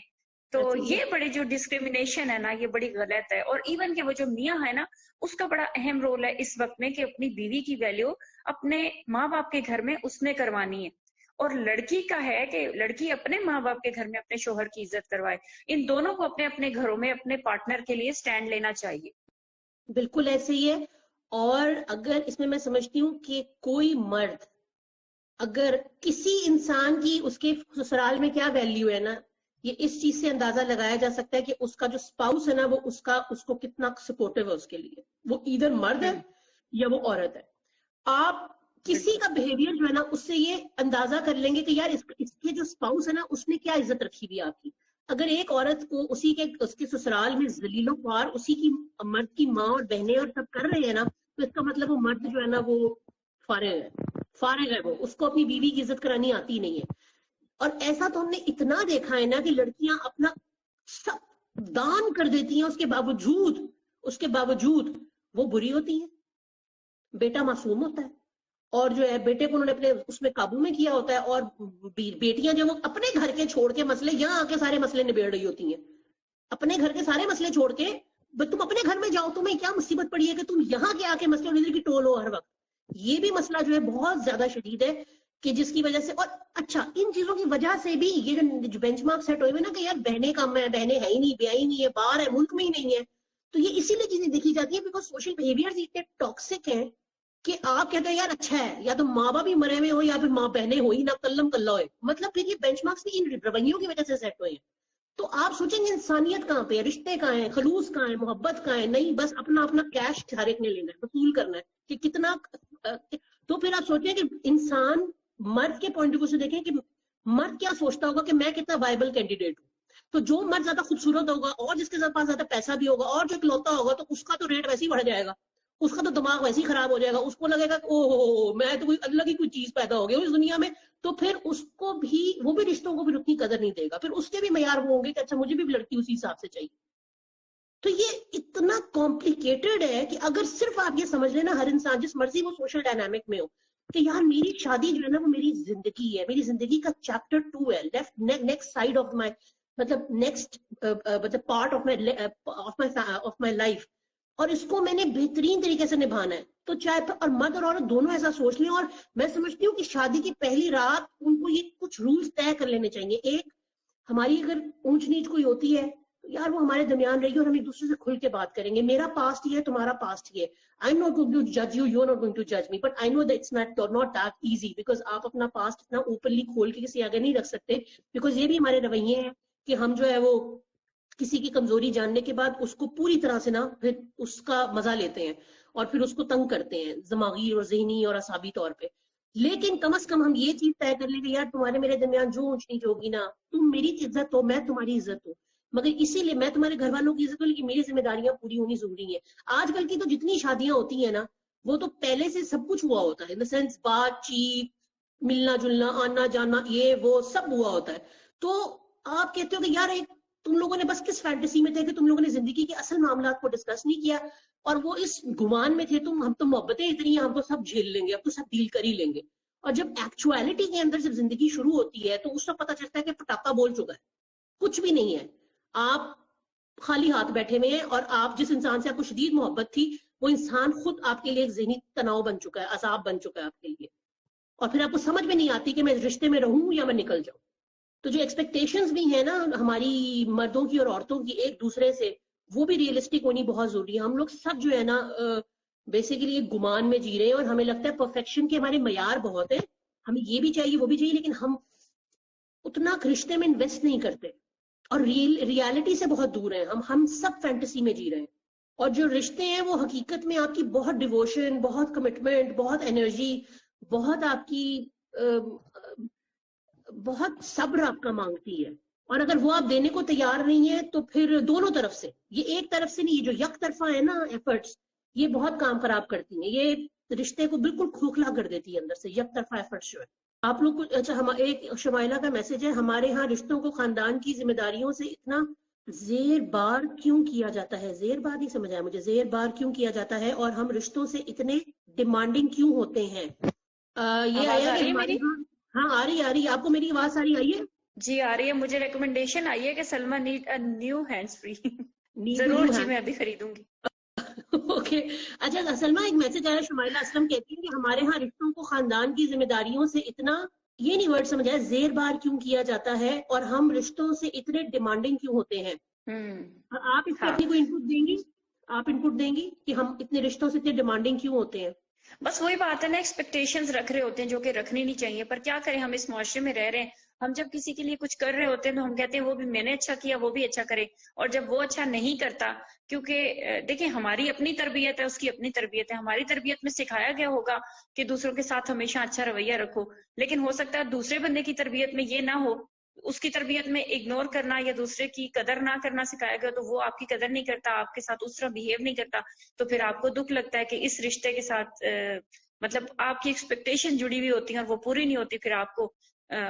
تو یہ بڑی جو ڈسکریمنیشن ہے نا، یہ بڑی غلط ہے. اور ایون کہ وہ جو میاں ہے نا، اس کا بڑا اہم رول ہے اس وقت میں کہ اپنی بیوی کی ویلیو اپنے ماں باپ کے گھر میں اس نے کروانی ہے. اور لڑکی کا ہے کہ لڑکی اپنے ماں باپ کے گھر میں اپنے شوہر کی عزت کروائے. ان دونوں کو اپنے اپنے گھروں میں اپنے پارٹنر کے لیے سٹینڈ لینا چاہیے. بالکل ایسے ہی ہے. اور اگر اس میں سمجھتی ہوں کہ کوئی مرد اگر کسی انسان کی اس کے سسرال میں کیا ویلیو ہے نا، یہ اس چیز سے اندازہ لگایا جا سکتا ہے کہ اس کا جو اسپاؤس ہے نا وہ اس کو کتنا سپورٹو ہے اس کے لیے. وہ ایدھر مرد ہے یا وہ عورت ہے. آپ کسی کا بہیویئر جو ہے نا اس سے یہ اندازہ کر لیں گے کہ یار اس کے جو اسپاؤس ہے نا اس نے کیا عزت رکھی ہوئی آپ کی. اگر ایک عورت کو اس کے سسرال میں ذلیل و خوار اسی کی مرد کی ماں اور بہنیں اور سب کر رہے ہیں نا، تو اس کا مطلب وہ مرد جو ہے نا وہ فارغ ہے وہ، اس کو اپنی بیوی کی عزت کرانی آتی نہیں ہے. اور ایسا تو ہم نے اتنا دیکھا ہے نا کہ لڑکیاں اپنا سب دان کر دیتی ہیں، اس کے باوجود وہ بری ہوتی ہیں. بیٹا معصوم ہوتا ہے اور جو ہے بیٹے کو انہوں نے اپنے اس میں قابو میں کیا ہوتا ہے، اور بیٹیاں جو وہ اپنے گھر کے چھوڑ کے مسئلے یہاں آ کے سارے مسئلے نبیڑ رہی ہوتی ہیں. اپنے گھر کے سارے مسئلے چھوڑ کے تم اپنے گھر میں جاؤ، تمہیں کیا مصیبت پڑی ہے کہ تم یہاں کے آ کے مسئلے ادھر کی ٹول ہو ہر وقت. یہ بھی مسئلہ جو ہے بہت زیادہ شدید ہے کہ جس کی وجہ سے، اور اچھا ان چیزوں کی وجہ سے بھی یہ جو بینچ مارک سیٹ ہوئے نا کہ یار بہنیں کم ہیں، بہنیں ہے ہی نہیں، بیاہ ہی نہیں ہے، باہر ہے، ملک میں ہی نہیں ہے. تو یہ اسی لیے چیزیں دیکھی جاتی ہیں بیکاز سوشل بہیویئر اتنے ٹاکسک ہیں کہ آپ کہتے ہیں یار اچھا ہے یا تو ماں باپ ہی مرے ہوئے ہو یا پھر ماں بہنیں ہو ہی نہ، کلم کلہ ہوئے. مطلب پھر یہ بینچ مارکس بھی ان رویوں کی وجہ سے سیٹ ہوئے ہیں. تو آپ سوچیں گے انسانیت کہاں پہ ہے، رشتے کہاں ہیں، خلوص کہاں ہے، محبت کہاں ہے؟ نہیں، بس اپنا اپنا کیش ہر ایک نے لینا ہے، وصول کرنا ہے کہ کتنا. تو پھر آپ سوچیں کہ انسان مرد کے پوائنٹ آف ویو سے دیکھیں کہ مرد کیا سوچتا ہوگا کہ میں کتنا وائبل کینڈیڈیٹ ہوں. تو جو مرد زیادہ خوبصورت ہوگا اور جس کے پاس زیادہ پیسہ بھی ہوگا اور جو اکلوتا ہوگا تو اس کا تو ریٹ ویسے ہی بڑھ جائے گا، اس کا تو دماغ ویسے ہی خراب ہو جائے گا. اس کو لگے گا کہ او ہو میں تو کوئی اللہ کی کوئی چیز پیدا ہو گئی اس دنیا میں. تو پھر اس کو بھی وہ بھی رشتوں کو بھی اتنی قدر نہیں دے گا. پھر اس کے بھی معیار وہ ہوں گے کہ اچھا مجھے بھی لڑکی اسی حساب سے چاہیے. تو یہ اتنا کمپلیکیٹڈ ہے کہ اگر صرف آپ یہ سمجھ لیں نا، ہر انسان جس مرضی وہ سوشل ڈائنامک میں ہو کہ یار میری شادی جو ہے نا وہ میری زندگی ہے، میری زندگی کا چیپٹر 2 ہے، نیکسٹ سائڈ آف مائی مطلب نیکسٹ مطلب پارٹ آف مائی لائف، اور اس کو میں نے بہترین طریقے سے نبھانا ہے. تو چاہے اور مرد اور عورت دونوں ایسا سوچ لیں. اور میں سمجھتی ہوں کہ شادی کی پہلی رات ان کو یہ کچھ رولز طے کر لینے چاہیے. ایک، ہماری اگر اونچ نیچ کوئی ہوتی ہے تو یار وہ ہمارے درمیان رہے گی اور ہم ایک دوسرے سے کھل کے بات کریں گے. میرا پاسٹ یہ ہے، تمہارا پاسٹ یہ ہے. I'm not going to judge you, you're not going to judge me, but I know that it's not that easy because آپ اپنا پاسٹ اتنا اوپنلی کھول کے کسی آگے نہیں رکھ سکتے. بیکاز یہ بھی ہمارے رویے ہیں کہ ہم جو ہے وہ کسی کی کمزوری جاننے کے بعد اس کو پوری طرح سے نا پھر اس کا مزہ لیتے ہیں اور پھر اس کو تنگ کرتے ہیں دماغی اور ذہنی اور اعصابی طور پہ. لیکن کم از کم ہم یہ چیز طے کر لیں کہ یار تمہارے میرے درمیان جو اونچ نیچ ہوگی نا، تم میری عزت ہو، میں تمہاری عزت ہوں، مگر اسی لیے میں تمہارے گھر والوں کی عزت ہوں لیکن میری ذمہ داریاں پوری ہونی ضروری ہیں. آج کل کی تو جتنی شادیاں ہوتی ہیں نا وہ تو پہلے سے سب کچھ ہوا ہوتا ہے، ان دا سینس بات چیت، ملنا جلنا، آنا جانا، یہ وہ سب ہوا ہوتا ہے. تو آپ کہتے ہو کہ یار ایک تم لوگوں نے بس کس فینٹیسی میں تھے کہ تم لوگوں نے زندگی کے اصل معاملات کو ڈسکس نہیں کیا اور وہ اس گمان میں تھے ہم تو محبتیں اتنی ہیں، ہم تو سب جھیل لیں گے، اب تو سب ڈیل کر ہی لیں گے. اور جب ایکچویلٹی کے اندر جب زندگی شروع ہوتی ہے تو اس وقت پتہ چلتا ہے کہ پٹاخہ بول چکا ہے، کچھ بھی نہیں ہے، آپ خالی ہاتھ بیٹھے ہوئے ہیں. اور آپ جس انسان سے آپ کو شدید محبت تھی وہ انسان خود آپ کے لیے ایک ذہنی تناؤ بن چکا ہے، عذاب بن چکا ہے آپ کے لیے. اور پھر آپ کو سمجھ میں نہیں آتی کہ میں اس رشتے میں رہوں یا میں نکل جاؤں. تو جو ایکسپیکٹیشنز بھی ہیں نا ہماری مردوں کی اور عورتوں کی ایک دوسرے سے، وہ بھی ریئلسٹک ہونی بہت ضروری ہے. ہم لوگ سب جو ہے نا بیسیکلی ایک گمان میں جی رہے ہیں اور ہمیں لگتا ہے پرفیکشن کے ہمارے معیار بہت ہیں، ہمیں یہ بھی چاہیے وہ بھی چاہیے، لیکن ہم اتنا رشتے میں انویسٹ نہیں کرتے اور ریالٹی سے بہت دور ہیں. ہم سب فینٹیسی میں جی رہے ہیں, اور جو رشتے ہیں وہ حقیقت میں آپ کی بہت ڈیووشن, بہت کمٹمنٹ, بہت انرجی, بہت آپ کی بہت صبر آپ کا مانگتی ہے. اور اگر وہ آپ دینے کو تیار نہیں ہے تو پھر دونوں طرف سے, یہ ایک طرف سے نہیں, یہ جو یک طرفہ ہے نا ایفرٹس, یہ بہت کام خراب کرتی ہیں, یہ رشتے کو بالکل کھوکھلا کر دیتی ہے اندر سے, یک طرفہ ایفرٹس جو ہے. آپ لوگ کو اچھا, ایک شمائلہ کا میسج ہے, ہمارے ہاں رشتوں کو خاندان کی ذمہ داریوں سے اتنا زیر بار کیوں کیا جاتا ہے. زیر بار نہیں سمجھ آیا مجھے, زیر بار کیوں کیا جاتا ہے, اور ہم رشتوں سے اتنے ڈیمانڈنگ کیوں ہوتے ہیں. یہ آواز آیا آ کہ رہی ہے ہمارے میری؟ ہاں, ہاں آ رہی, آپ کو میری آواز آ رہی ہے؟ جی آ رہی ہے. مجھے ریکمنڈیشن آئی ہے کہ Salma need a new hands free. Need ضرور نیو جی, ہینڈ. میں ابھی خریدوں گی. اوکے. اچھا سلمہ, ایک میسج آیا, شمائلہ اسلم کہتی ہیں کہ ہمارے ہاں رشتوں کو خاندان کی ذمہ داریوں سے اتنا, یہ نہیں ورڈ سمجھ آیا, زیر بار کیوں کیا جاتا ہے, اور ہم رشتوں سے اتنے ڈیمانڈنگ کیوں ہوتے ہیں. آپ اس پہ ہاں, اپنی کوئی انپٹ دیں گی؟ آپ انپٹ دیں گی کہ ہم اتنے رشتوں سے اتنے ڈیمانڈنگ کیوں ہوتے ہیں؟ بس وہی بات ہے نا, ایکسپیکٹیشنز رکھ رہے ہوتے ہیں جو کہ رکھنی نہیں چاہیے, پر کیا کریں, ہم اس معاشرے میں رہ رہے ہیں. ہم جب کسی کے لیے کچھ کر رہے ہوتے ہیں تو ہم کہتے ہیں وہ بھی میں نے اچھا کیا, وہ بھی اچھا کرے. اور جب وہ اچھا نہیں کرتا, کیونکہ دیکھیں ہماری اپنی تربیت ہے, اس کی اپنی تربیت ہے. ہماری تربیت میں سکھایا گیا ہوگا کہ دوسروں کے ساتھ ہمیشہ اچھا رویہ رکھو, لیکن ہو سکتا ہے دوسرے بندے کی تربیت میں یہ نہ ہو, اس کی تربیت میں اگنور کرنا یا دوسرے کی قدر نہ کرنا سکھایا گیا, تو وہ آپ کی قدر نہیں کرتا, آپ کے ساتھ اس طرح بہیو نہیں کرتا, تو پھر آپ کو دکھ لگتا ہے کہ اس رشتے کے ساتھ مطلب آپ کی ایکسپیکٹیشن جڑی ہوئی ہوتی ہیں اور وہ پوری نہیں ہوتی, پھر آپ کو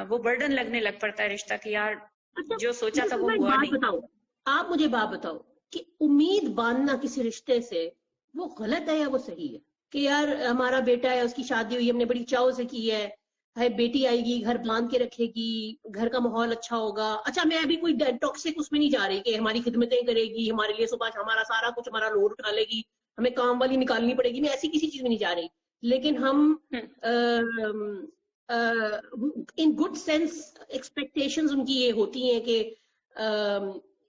وہ برڈن لگنے لگ پڑتا ہے رشتہ, کہ یار اچھا جو سوچا تھا وہ ایک ہوا بات نہیں. بتاؤ, آپ مجھے بات بتاؤ کہ امید باندھنا کسی رشتے سے وہ غلط ہے یا وہ صحیح ہے؟ کہ یار ہمارا بیٹا ہے, اس کی شادی ہوئی, ہم نے بڑی چاؤ سے کی ہے, بیٹی آئے گی, گھر باندھ کے رکھے گی, گھر کا ماحول اچھا ہوگا. اچھا میں ابھی کوئی ٹاکسک اس میں نہیں جا رہی کہ ہماری خدمتیں کرے گی, ہمارے لیے صبح ہمارا سارا کچھ, ہمارا لوڈ اٹھا لے گی, ہمیں کام والی نکالنی پڑے گی, میں ایسی کسی چیز میں نہیں جا رہی. لیکن ہم ان گڈ سینس ایکسپیکٹیشنز ان کی یہ ہوتی ہیں کہ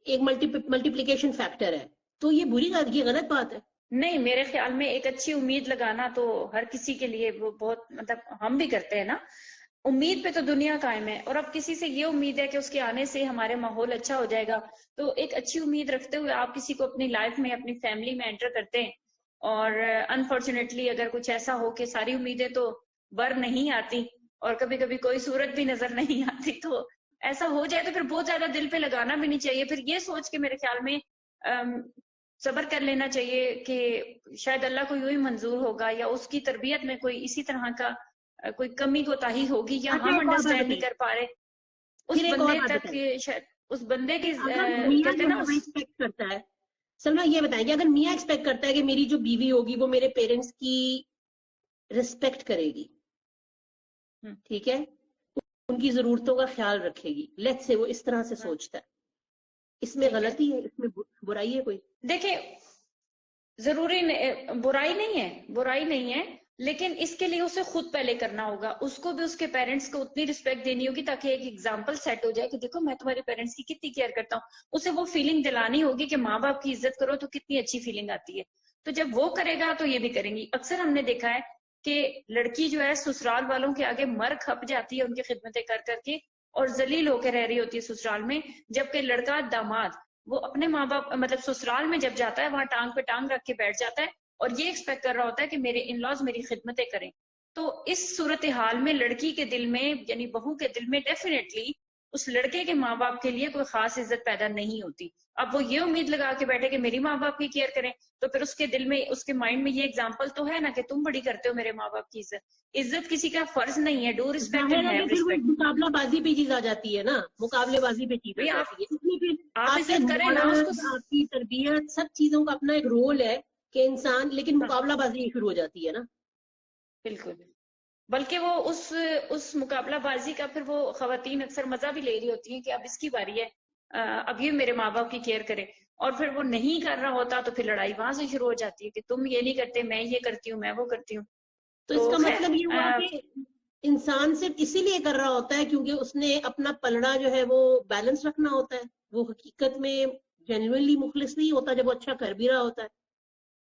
ایک ملٹیپلیکیشن فیکٹر ہے, تو یہ بری بات, یہ غلط بات ہے. نہیں, میرے خیال میں ایک اچھی امید لگانا تو ہر کسی کے لیے وہ بہت, مطلب ہم بھی کرتے ہیں نا, امید پہ تو دنیا قائم ہے. اور اب کسی سے یہ امید ہے کہ اس کے آنے سے ہمارے ماحول اچھا ہو جائے گا, تو ایک اچھی امید رکھتے ہوئے آپ کسی کو اپنی لائف میں, اپنی فیملی میں انٹر کرتے ہیں, اور انفارچونیٹلی اگر کچھ ایسا ہو کہ ساری امیدیں تو بر نہیں آتی اور کبھی کبھی کوئی صورت بھی نظر نہیں آتی, تو ایسا ہو جائے تو پھر بہت زیادہ دل پہ لگانا بھی نہیں چاہیے. پھر یہ سوچ کے میرے خیال میں صبر کر لینا چاہیے کہ شاید اللہ کو یوں ہی منظور ہوگا, یا اس کی تربیت میں کوئی اسی طرح کا کوئی کمی کوتاہی ہوگی, یا اچھا ہم ایک اور بات انڈرسٹینڈ نہیں بتائیے, کر پا رہے اس پھر ایک اور بندے بات تک, بتائیے. شاید اس بندے کی اگر میاں کہتے جو ہیں نا ہے وہ اس. ایکسپیکٹ کرتا ہے, سلمہ یہ بتائیں کہ اگر میاں ایکسپیکٹ کرتا ہے کہ میری جو بیوی ہوگی وہ میرے پیرنٹس کی ریسپیکٹ کرے گی, ٹھیک ہے, ان کی ضرورتوں کا خیال رکھے گی, لیٹ سے وہ اس طرح سے سوچتا ہے, اس میں ٹھیک ہے, غلطی ہے, اس میں برائی ہے کوئی؟ دیکھیں ضروری برائی نہیں ہے, برائی نہیں ہے, لیکن اس کے لیے اسے خود پہلے کرنا ہوگا. اس کو بھی اس کے پیرنٹس کو اتنی رسپیکٹ دینی ہوگی تاکہ ایک ایگزامپل سیٹ ہو جائے کہ دیکھو میں تمہارے پیرنٹس کی کتنی کیئر کرتا ہوں. اسے وہ فیلنگ دلانی ہوگی کہ ماں باپ کی عزت کرو تو کتنی اچھی فیلنگ آتی ہے. تو جب وہ کرے گا تو یہ بھی کریں گی. اکثر ہم نے دیکھا ہے کہ لڑکی جو ہے سسرال والوں کے آگے مر کھپ جاتی ہے ان کی خدمتیں کر کر کے, اور ذلیل ہو کے رہ رہی ہوتی ہے سسرال میں, جبکہ لڑکا داماد وہ اپنے ماں باپ مطلب سسرال میں جب جاتا ہے وہاں ٹانگ پہ ٹانگ رکھ کے بیٹھ جاتا ہے, اور یہ ایکسپیکٹ کر رہا ہوتا ہے کہ میرے ان لاز میری خدمتیں کریں. تو اس صورتحال میں لڑکی کے دل میں, یعنی بہو کے دل میں ڈیفینیٹلی اس لڑکے کے ماں باپ کے لیے کوئی خاص عزت پیدا نہیں ہوتی. اب وہ یہ امید لگا کے بیٹھے کہ میری ماں باپ کی کیئر کریں, تو پھر اس کے دل میں, اس کے مائنڈ میں یہ ایگزامپل تو ہے نا کہ تم بڑی کرتے ہو میرے ماں باپ کی عزت. عزت کسی کا فرض نہیں ہے, ڈو ریسپیکٹ ظاہر اینڈ ہے ہیو کہ پھر وہ ریسپیکٹ. مقابلہ بازی پہ چیز آ جاتی ہے نا, مقابلے بازی پہ چیز آ جاتی ہے, اس میں پھر آپ آپ کے عزت کریں نا اس کو. مولد, آپ کی تربیت, سب چیزوں کا اپنا ایک رول ہے کہ انسان, لیکن ہاں مقابلہ بازی شروع ہو جاتی ہے نا. بالکل, بلکہ وہ اس مقابلہ بازی کا پھر وہ خواتین اکثر مزہ بھی لے رہی ہوتی ہیں کہ اب اس کی باری ہے, اب یہ میرے ماں باپ کی کیئر کرے, اور پھر وہ نہیں کر رہا ہوتا تو پھر لڑائی وہاں سے شروع ہو جاتی ہے کہ تم یہ نہیں کرتے, میں یہ کرتی ہوں, میں وہ کرتی ہوں. تو اس تو کا خیر مطلب یہ ہوا کہ انسان صرف اسی لیے کر رہا ہوتا ہے کیونکہ اس نے اپنا پلڑا جو ہے وہ بیلنس رکھنا ہوتا ہے, وہ حقیقت میں جینوئنلی مخلص نہیں ہوتا جب وہ اچھا کر بھی رہا ہوتا ہے.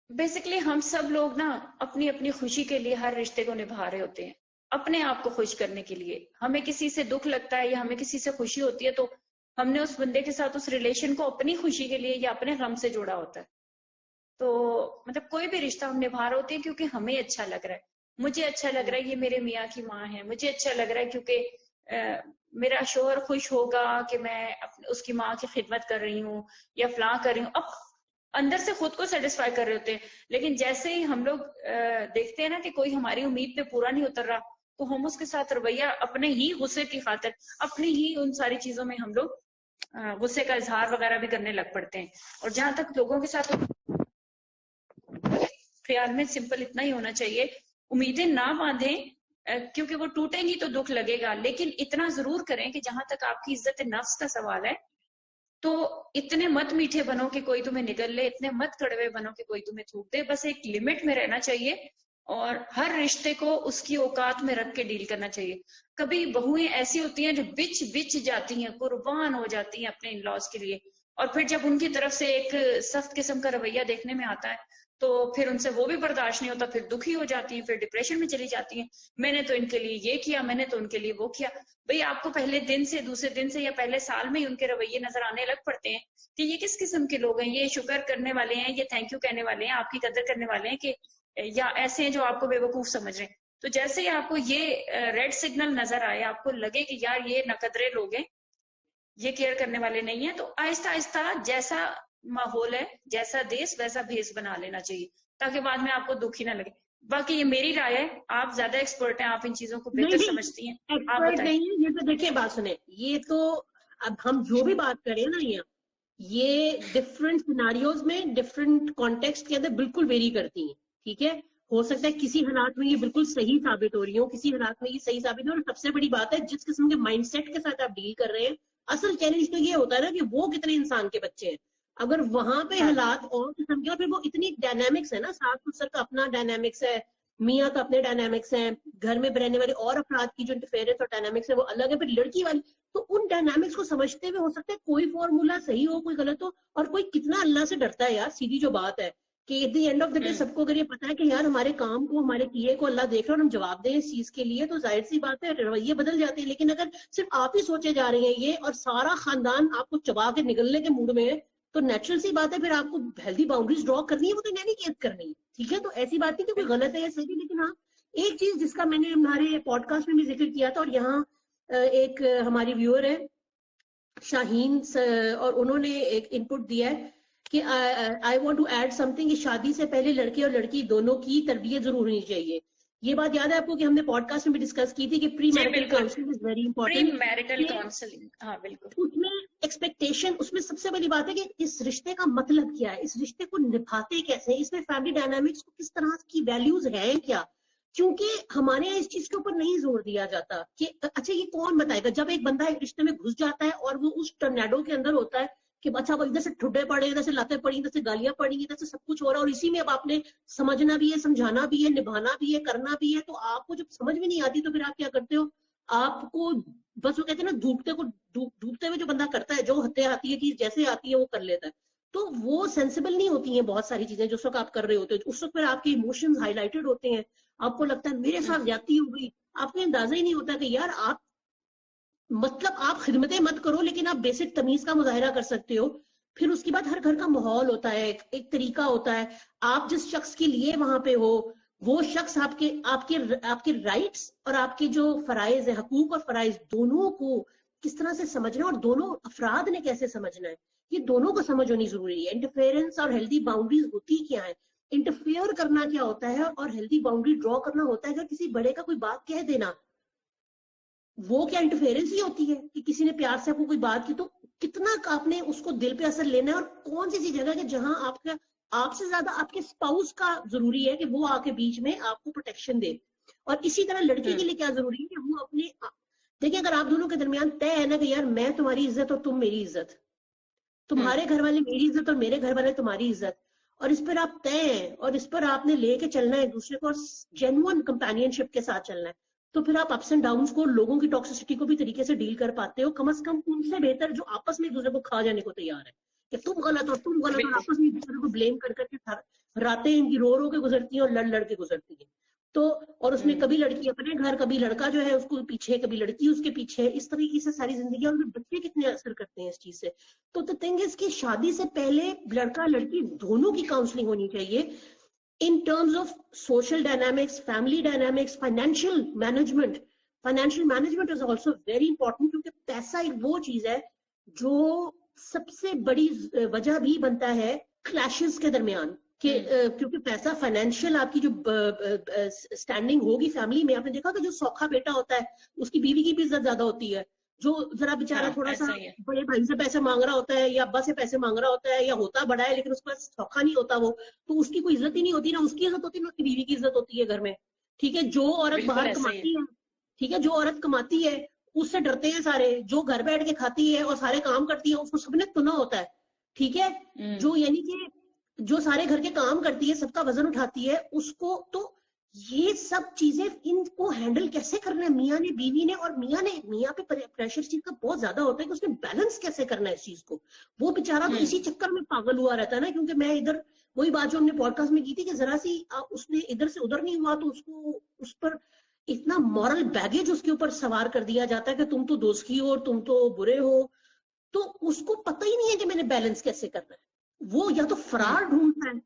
بیسکلی ہم سب لوگ نا اپنی اپنی خوشی کے لیے ہر رشتے کو نبھا رہے ہوتے ہیں. اپنے آپ کو خوش کرنے کے لیے. ہمیں کسی سے دکھ لگتا ہے یا ہمیں کسی سے خوشی ہوتی ہے تو ہم نے اس بندے کے ساتھ اس ریلیشن کو اپنی خوشی کے لیے یا اپنے غم سے جوڑا ہوتا ہے. تو مطلب کوئی بھی رشتہ ہم نبھا رہے ہوتے ہیں کیونکہ ہمیں اچھا لگ رہا ہے. مجھے اچھا لگ رہا ہے یہ میرے میاں کی ماں ہے, مجھے اچھا لگ رہا ہے کیونکہ میرا شوہر خوش ہوگا کہ میں اس کی ماں کی خدمت کر رہی ہوں یا فلاں کر رہی ہوں. اب اندر سے خود کو سیٹسفائی کر رہے ہوتے ہیں, لیکن جیسے ہی ہم لوگ دیکھتے ہیں نا کہ کوئی ہماری امید پہ پورا نہیں اتر رہا تو ہم اس کے ساتھ رویہ اپنے ہی غصے کی خاطر, اپنی ہی ان ساری چیزوں میں ہم لوگ غصے کا اظہار وغیرہ بھی کرنے لگ پڑتے ہیں. اور جہاں تک لوگوں کے ساتھ خیال میں سمپل اتنا ہی ہونا چاہیے, امیدیں نہ باندھیں کیونکہ وہ ٹوٹیں گی تو دکھ لگے گا, لیکن اتنا ضرور کریں کہ جہاں تک آپ کی عزت نفس کا سوال ہے تو اتنے مت میٹھے بنو کہ کوئی تمہیں نگل لے, اتنے مت کڑوے بنو کہ کوئی تمہیں تھوک دے. بس ایک لمٹ میں رہنا چاہیے اور ہر رشتے کو اس کی اوقات میں رکھ کے ڈیل کرنا چاہیے. کبھی بہویں ایسی ہوتی ہیں جو بچ بچ جاتی ہیں, قربان ہو جاتی ہیں اپنے ان لاز کے لیے, اور پھر جب ان کی طرف سے ایک سخت قسم کا رویہ دیکھنے میں آتا ہے تو پھر ان سے وہ بھی برداشت نہیں ہوتا, پھر دکھی ہو جاتی ہیں, پھر ڈپریشن میں چلی جاتی ہیں. میں نے تو ان کے لیے یہ کیا, میں نے تو ان کے لیے وہ کیا. بھئی آپ کو پہلے دن سے, دوسرے دن سے یا پہلے سال میں ہی ان کے رویے نظر آنے لگ پڑتے ہیں کہ یہ کس قسم کے لوگ ہیں, یہ شکر کرنے والے ہیں, یہ تھینک یو کہنے والے ہیں, آپ کی قدر کرنے والے ہیں, کہ یا ایسے ہیں جو آپ کو بے وقوف سمجھ رہے ہیں. تو جیسے ہی آپ کو یہ ریڈ سگنل نظر آئے, آپ کو لگے کہ یار یہ ناقدرے لوگ ہیں, یہ کیئر کرنے والے نہیں ہیں, تو آہستہ آہستہ جیسا ماحول ہے, جیسا دیس ویسا بھیس بنا لینا چاہیے تاکہ بعد میں آپ کو دکھ ہی نہ لگے. باقی یہ میری رائے ہے, آپ زیادہ ایکسپرٹ ہیں, آپ ان چیزوں کو بہتر سمجھتی ہیں, آپ ایکسپرٹ بتائیں. نہیں ہے یہ تو. دیکھیں بات سنیں, یہ تو اب ہم جو بھی بات کریں نا یہ ڈفرینٹ سیناریوز میں ڈفرینٹ کانٹیکسٹ کے اندر بالکل ویری کرتی ہیں. ٹھیک ہے, ہو سکتا ہے کسی حالات میں یہ بالکل صحیح ثابت ہو رہی ہوں, کسی حالات میں یہ صحیح ثابت ہو. اور سب سے بڑی بات ہے جس قسم کے مائنڈ سیٹ کے ساتھ آپ ڈیل کر رہے ہیں, اصل چیلنج تو یہ ہوتا ہے نا کہ وہ کتنے انسان کے بچے ہیں. اگر وہاں پہ حالات اور قسم کے, اور پھر وہ اتنی ڈائنامکس ہے نا, ساس سسر کا اپنا ڈائنامکس ہے, میاں کا اپنے ڈائنامکس ہیں, گھر میں رہنے والے اور افراد کی جو انٹرفیئرنس اور ڈائنامکس ہے وہ الگ ہے, پھر لڑکی والی. تو ان ڈائنامکس کو سمجھتے ہوئے ہو سکتا ہے کوئی فارمولا صحیح ہو, کوئی غلط ہو. اور کوئی کتنا اللہ سے ڈرتا ہے یار, سیدھی جو بات ہے کہ at the end of the day سب کو اگر یہ پتا ہے کہ یار ہمارے کام کو, ہمارے کیے کو اللہ دیکھ رہا اور ہم جواب دیں اس چیز کے لیے, تو ظاہر سی بات ہے رویے بدل جاتے ہیں. لیکن اگر صرف آپ ہی سوچے جا رہے ہیں یہ اور سارا خاندان آپ کو چبا کے نگلنے کے موڈ میں ہے, تو نیچرل سی بات ہے پھر آپ کو ہیلدی باؤنڈریز ڈرا کرنی ہے, وہ تو میں نے کیئر کرنی ہے. ٹھیک ہے, تو ایسی بات نہیں کہ کوئی غلط ہے یا صحیح. لیکن ہاں ایک چیز جس کا میں نے ہمارے پوڈ کاسٹ میں بھی ذکر کیا تھا, اور یہاں ایک ہماری ویور ہے شاہین, اور انہوں نے ایک ان پٹ دیا ہے کہ I want to add something, کہ شادی سے پہلے لڑکے اور لڑکی دونوں کی تربیت ضرور ہونی چاہیے. یہ بات یاد ہے آپ کو کہ ہم نے پوڈ کاسٹ میں بھی ڈسکس کی تھی کہ pre marital counselling is very important. Pre marital counselling, ہاں بالکل. اس میں ایکسپیکٹیشن, اس میں سب سے بڑی بات ہے کہ اس رشتے کا مطلب کیا ہے, اس رشتے کو نبھاتے کیسے ہیں, اس میں فیملی ڈائنامکس کو کس طرح کی ویلیوز ہیں کیا. کیونکہ ہمارے یہاں اس چیز کے اوپر نہیں زور دیا جاتا کہ اچھا یہ کون بتائے گا. جب ایک بندہ ایک رشتے میں گھس جاتا ہے اور وہ اس ٹرنیڈو کے اندر ہوتا ہے کہ اچھا وہ ادھر سے ٹھڈے پڑے, ادھر سے لاتیں پڑی, ادھر سے گالیاں پڑی, ادھر سے سب کچھ ہو رہا ہے, اور اسی میں اب آپ نے سمجھنا بھی ہے, سمجھانا بھی ہے, نبھانا بھی ہے, کرنا بھی ہے. تو آپ کو جب سمجھ میں نہیں آتی تو پھر آپ کیا کرتے ہو, آپ کو بس وہ کہتے ہیں نا ڈوبتے ہوئے جو بندہ کرتا ہے, جو ہتھے آتی ہے چیز جیسے آتی ہے وہ کر لیتا ہے. تو وہ سینسیبل نہیں ہوتی ہیں بہت ساری چیزیں جس وقت آپ کر رہے ہوتے ہیں. اس وقت پھر آپ کے ایموشنز ہائی لائٹڈ ہوتے ہیں, آپ کو لگتا ہے میرے ساتھ زیادتی ہو گئی. آپ کو اندازہ ہی نہیں ہوتا کہ یار آپ مطلب آپ خدمتیں مت کرو لیکن آپ بیسک تمیز کا مظاہرہ کر سکتے ہو. پھر اس کے بعد ہر گھر کا ماحول ہوتا ہے, ایک طریقہ ہوتا ہے. آپ جس شخص کے لیے وہاں پہ ہو وہ شخص آپ کے رائٹس اور آپ کے جو فرائض ہیں, حقوق اور فرائض, دونوں کو کس طرح سے سمجھنا, اور دونوں افراد نے کیسے سمجھنا ہے, یہ دونوں کو سمجھ ہونی ضروری ہے. انٹرفیئرنس اور ہیلدی باؤنڈریز ہوتی کیا ہے, انٹرفیئر کرنا کیا ہوتا ہے, اور ہیلدی باؤنڈری ڈرا کرنا ہوتا ہے. اگر کسی بڑے کا کوئی بات کہہ دینا, وہ کیا انٹرفیئرنس ہی ہوتی ہے کہ کسی نے پیار سے آپ کو کوئی بات کی تو کتنا آپ نے اس کو دل پہ اثر لینا ہے, اور کون سی جگہ ہے جہاں آپ سے زیادہ آپ کے اسپاؤس کا ضروری ہے کہ وہ آ کے بیچ میں آپ کو پروٹیکشن دے. اور اسی طرح لڑکی کے لیے کیا ضروری ہے کہ وہ اپنے دیکھیں, اگر آپ دونوں کے درمیان طے ہے نا کہ یار میں تمہاری عزت اور تم میری عزت, تمہارے گھر والے میری عزت اور میرے گھر والے تمہاری عزت, اور اس پر آپ طے ہیں اور اس پر آپ نے لے کے چلنا ہے ایک دوسرے کو, اور جینوئن کمپینین شپ کے ساتھ چلنا ہے, تو پھر آپ اپس اینڈ ڈاؤنس کو, لوگوں کی ٹاکسسٹی کو بھی طریقے سے ڈیل کر پاتے ہو, کم از کم ان سے بہتر جو آپس میں ایک دوسرے کو کھا جانے کو تیار ہے کہ تم غلط ہو تم غلط ہو, آپس میں ایک دوسرے کو بلیم کر کے راتیں ان کی رو کے گزرتی ہیں اور لڑ کے گزرتی ہیں. تو اور اس میں کبھی لڑکی اپنے گھر، کبھی لڑکا جو ہے اس کو پیچھے، کبھی لڑکی اس کے پیچھے، اس طریقے سے ساری زندگی، اور بچے کتنے اثر کرتے ہیں اس چیز سے. تو the thing is کہ شادی سے پہلے لڑکا لڑکی دونوں کی کاؤنسلنگ ہونی چاہیے in terms of social dynamics, family dynamics, financial management. Financial management is also very important, کیونکہ پیسہ ایک وہ چیز ہے جو سب سے بڑی وجہ بھی بنتا ہے کلیشز کے درمیان. کہ کیونکہ پیسہ فائنینشیل آپ کی جو اسٹینڈنگ ہوگی فیملی میں، آپ نے دیکھا کہ جو سوکھا بیٹا ہوتا ہے اس کی بیوی کی بھی عزت زیادہ ہوتی ہے. جو ذرا بےچارا تھوڑا سا بڑے بھائی سے پیسے مانگ رہا ہوتا ہے یا ابا سے پیسے مانگ رہا ہوتا ہے یا ہوتا بڑا ہے لیکن اس کے پاس سوکھا نہیں ہوتا وہ، تو اس کی کوئی عزت ہی نہیں ہوتی، نہ اس کی عزت ہوتی نہ اس کی بیوی کی عزت ہوتی ہے گھر میں. ٹھیک ہے، جو عورت باہر کماتی ہے، ٹھیک ہے، جو عورت کماتی ہے اس سے ڈرتے ہیں سارے. جو گھر بیٹھ کے کھاتی ہے اور سارے کام کرتی ہے اس کو سب نے تنا ہوتا ہے. ٹھیک ہے، جو یعنی کہ جو سارے گھر کے کام کرتی ہے، سب کا وزن اٹھاتی ہے، اس کو تو یہ سب چیزیں ان کو ہینڈل کیسے کرنا ہے میاں نے، بیوی نے. اور میاں پہ پریشر چیز کا بہت زیادہ ہوتا ہے کہ اس نے بیلنس کیسے کرنا ہے اس چیز کو. وہ بیچارہ تو اسی چکر میں پاگل ہوا رہتا ہے نا. کیونکہ میں ادھر وہی بات جو ہم نے پوڈ کاسٹ میں کی تھی کہ ذرا سی اس نے ادھر سے ادھر نہیں ہوا تو اس کو اس پر اتنا مورل بیگیج اس کے اوپر سوار کر دیا جاتا ہے کہ تم تو دوزخی ہو اور تم تو برے ہو. تو اس کو پتہ ہی نہیں ہے کہ میں نے بیلنس کیسے کرنا ہے. وہ یا تو فرار ڈھونڈتا ہے،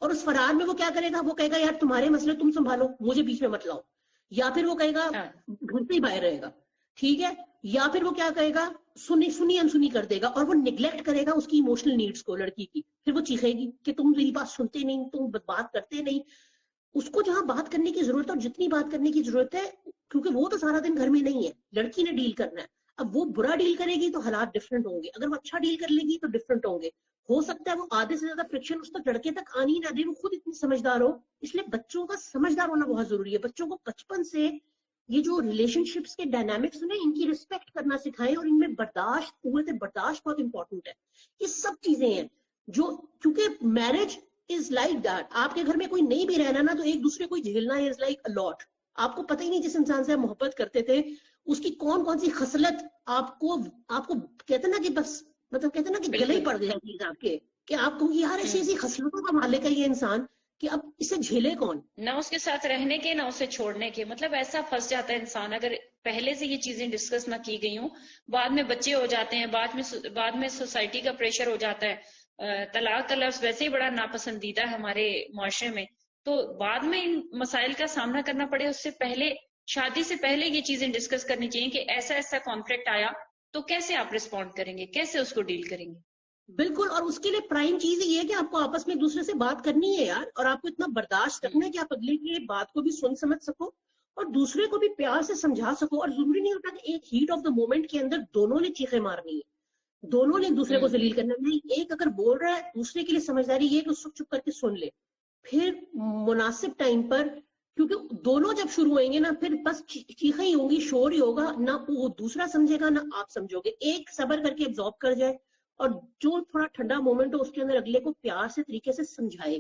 اور اس فرار میں وہ کیا کرے گا، وہ کہے گا یار تمہارے مسئلے تم سنبھالو، مجھے بیچ میں مت لاؤ. یا پھر وہ کہے گا گھر سے ہی باہر رہے گا. ٹھیک ہے، یا پھر وہ کیا کہے گا، سنی انسنی کر دے گا اور وہ نیگلیکٹ کرے گا اس کی ایموشنل نیڈس کو لڑکی کی. پھر وہ چیخے گی کہ تم میری بات سنتے نہیں، تم بات کرتے نہیں. اس کو جہاں بات کرنے کی ضرورت ہے اور جتنی بات کرنے کی ضرورت ہے، کیونکہ وہ تو سارا دن گھر میں نہیں ہے، لڑکی نے ڈیل کرنا ہے. اب وہ برا ڈیل کرے گی تو حالات ڈفرنٹ ہوں گے، اگر وہ اچھا ڈیل کر لے گی تو ڈفرنٹ ہوں گے. ہو سکتا ہے وہ آدھے سے زیادہ فرکشن اس تک لڑکے تک آنی نہ دے، وہ خود اتنی سمجھدار ہو. اس لیے بچوں کا سمجھدار ہونا بہت ضروری ہے. بچوں کو بچپن سے یہ جو ریلیشن شپس کے ڈائنامکس ہیں ان کی رسپیکٹ کرنا سکھائیں، اور ان میں برداشت، قوت برداشت بہت امپورٹنٹ ہے. یہ سب چیزیں ہیں جو، کیونکہ میرج از لائک دیٹ. آپ کے گھر میں کوئی نہیں بھی رہنا نا تو ایک دوسرے کو جھیلنا از لائک اے لاٹ. آپ کو پتہ ہی نہیں جس انسان سے آپ محبت کرتے تھے اس کی کون کون سی خصلت آپ کو کہتے نا کہ بس مطلب کہتے نا کہ گلے ہی پڑ گیا چیز آپ کے، کہ آپ کو یار ایسی ایسی خصلتوں کا مالک ہے یہ انسان کہ اب اسے جھیلے کون. نہ اس کے ساتھ رہنے کے نہ اسے چھوڑنے کے، مطلب ایسا پھنس جاتا ہے انسان اگر پہلے سے یہ چیزیں ڈسکس نہ کی گئی ہوں. بعد میں بچے ہو جاتے ہیں، بعد میں سوسائٹی کا پریشر ہو جاتا ہے. طلاق کا لفظ ویسے ہی بڑا ناپسندیدہ ہے ہمارے معاشرے میں، تو بعد میں ان مسائل کا سامنا کرنا پڑے اس سے پہلے، شادی سے پہلے یہ چیزیں ڈسکس کرنی چاہیے کہ ایسا ایسا کانفلکٹ آیا تو کیسے آپ رسپونڈ کریں گے، کیسے اس کو ڈیل کریں گے. بالکل، اور اس کے لیے پرائم چیز یہ ہے کہ آپ کو آپس میں ایک دوسرے سے بات کرنی ہے یار، اور آپ کو اتنا برداشت رکھنا ہے کہ آپ اگلے کی بات کو بھی سن سمجھ سکو اور دوسرے کو بھی پیار سے سمجھا سکو. اور ضروری نہیں ہوتا کہ ایک ہیٹ آف دا مومنٹ کے اندر دونوں نے چیخیں مارنی ہے، دونوں نے ایک دوسرے کو ذلیل کرنا نہیں. ایک اگر بول رہا ہے دوسرے کے لیے سمجھداری یہ کہ چپ کر کے سن لے، پھر مناسب ٹائم پر، کیونکہ دونوں جب شروع ہوئیں گے نا پھر بس چیخیں ہی ہوں گی، شور ہی ہوگا، نہ وہ دوسرا سمجھے گا نہ آپ سمجھو گے. ایک صبر کر کے ایبزارب کر جائے اور جو تھوڑا ٹھنڈا مومنٹ ہو اس کے اندر اگلے کو پیار سے طریقے سے سمجھائے.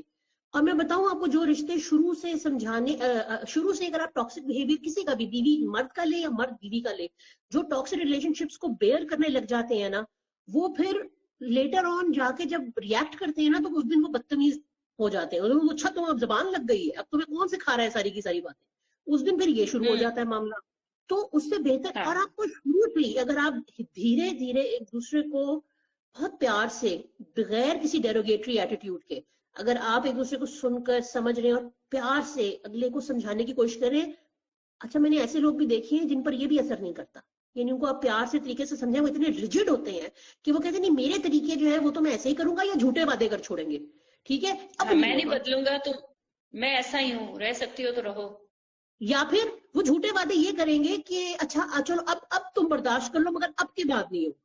اور میں بتاؤں آپ کو، جو رشتے شروع سے اگر آپ ٹاکسک بیہیویئر کسی کا بھی، بیوی مرد کا لے یا مرد بیوی کا لے، جو ٹاکسک ریلیشن شپس کو بیئر کرنے لگ جاتے ہیں نا، وہ پھر لیٹر آن جا کے جب ریئیکٹ کرتے ہیں نا تو اس دن وہ بدتمیز ہو جاتے ہیں. اچھا تم اب زبان لگ گئی ہے، اب تمہیں کون سکھا رہا ہے ساری کی ساری باتیں، اس دن پھر یہ شروع ہو جاتا ہے معاملہ. تو اس سے بہتر، اور آپ کو شروع سے ہی اگر آپ دھیرے دھیرے ایک دوسرے کو بہت پیار سے، بغیر کسی ڈیروگیٹری ایٹیٹیوڈ کے، اگر آپ ایک دوسرے کو سن کر سمجھ رہے ہیں اور پیار سے اگلے کو سمجھانے کی کوشش کریں. اچھا میں نے ایسے لوگ بھی دیکھے ہیں جن پر یہ بھی اثر نہیں کرتا، یعنی ان کو آپ پیار سے طریقے سے سمجھیں، وہ اتنے ریجڈ ہوتے ہیں کہ وہ کہتے ہیں نہیں میرے طریقے جو ہے وہ تو میں ایسے ہی کروں گا یا جھوٹے وعدے کر چھوڑیں گے. ٹھیک ہے، اب میں نہیں بدلوں گا، تو میں ایسا ہی ہوں، رہ سکتی ہو تو رہو. یا پھر وہ جھوٹے وعدے یہ کریں گے کہ اچھا چلو اب تم برداشت کر لو مگر اب کے بعد نہیں ہوگا،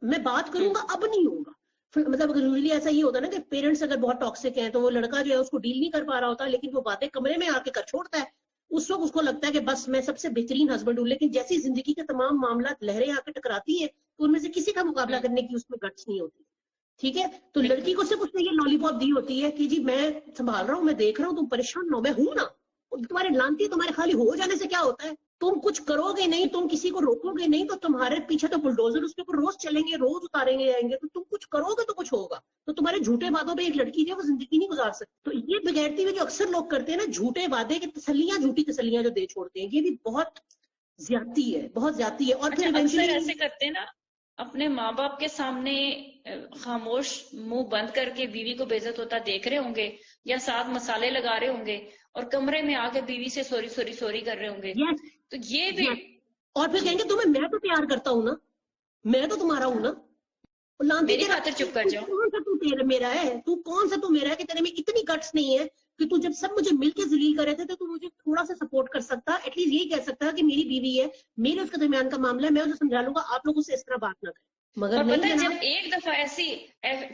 میں بات کروں گا اب نہیں ہوگا. مطلب یوزلی ایسا ہی ہوتا ہے نا کہ پیرنٹس اگر بہت ٹاکسک ہیں تو وہ لڑکا جو ہے اس کو ڈیل نہیں کر پا رہا ہوتا، لیکن وہ باتیں کمرے میں آ کے کر چھوڑتا ہے. اس وقت اس کو لگتا ہے کہ بس میں سب سے بہترین ہسبینڈ ہوں، لیکن جیسی زندگی کے تمام معاملات لہریں آ کے ٹکراتی ہیں تو ان میں سے کسی کا مقابلہ کرنے کی اس میں گٹس نہیں ہوتی. ٹھیک ہے، تو لڑکی کو صرف اس نے یہ لالی پاپ دی ہوتی ہے کہ جی میں سنبھال رہا ہوں، میں دیکھ رہا ہوں، تم پریشان نہ ہو، میں ہوں نا، تمہارے لانتی تمہارے خالی ہو جانے سے کیا ہوتا ہے، تم کچھ کرو گے نہیں, تم کسی کو روکو گے نہیں, تو تمہارے پیچھے تو بلڈوزر اس کے اوپر روز چلیں گے, روز اتاریں گے جائیں گے. تو تم کچھ کرو گے تو کچھ ہوگا. تو تمہارے جھوٹے وعدوں پہ ایک لڑکی جو ہے وہ زندگی نہیں گزار سکتی. تو یہ بغیرتی ہوئے جو اکثر لوگ کرتے ہیں نا, جھوٹے وعدے کی تسلیاں, جھوٹی تسلیاں جو دے چھوڑتے ہیں, یہ بھی بہت زیادتی ہے, بہت زیادتی ہے. اور اچھا پھر اکثر ایونچولی ایسے کرتے ہیں نا, اپنے ماں باپ کے سامنے خاموش منہ بند کر کے بیوی کو بے عزت ہوتا دیکھ رہے ہوں گے, یا ساتھ مسالے لگا رہے ہوں گے, اور کمرے میں آ کے بیوی سے سوری سوری سوری کر رہے ہوں گے. یس تو یہ بھی یس, اور پھر جی کہیں گے تمہیں میں تو پیار کرتا ہوں نا, میں تو تمہارا ہوں نا. لانتی میری تیرا خاطر چپ کر جاؤ. کون سا تو تیرا میرا ہے, تو کون سا تو میرا ہے کہ تیرے میں اتنی گٹس نہیں ہے کہ تو جب سب مجھے مل کے ذلیل کر رہے تھے تو مجھے تھوڑا سا سپورٹ کر سکتا, ایٹ لیسٹ یہی کہہ سکتا کہ میری بیوی ہے, میرے اس کے درمیان کا معاملہ ہے, میں اسے سمجھا لوں گا, آپ لوگ اس سے اس طرح بات نہ کریں. مگر اور پتہ نہیں ہے جب جناب. ایک دفعہ ایسی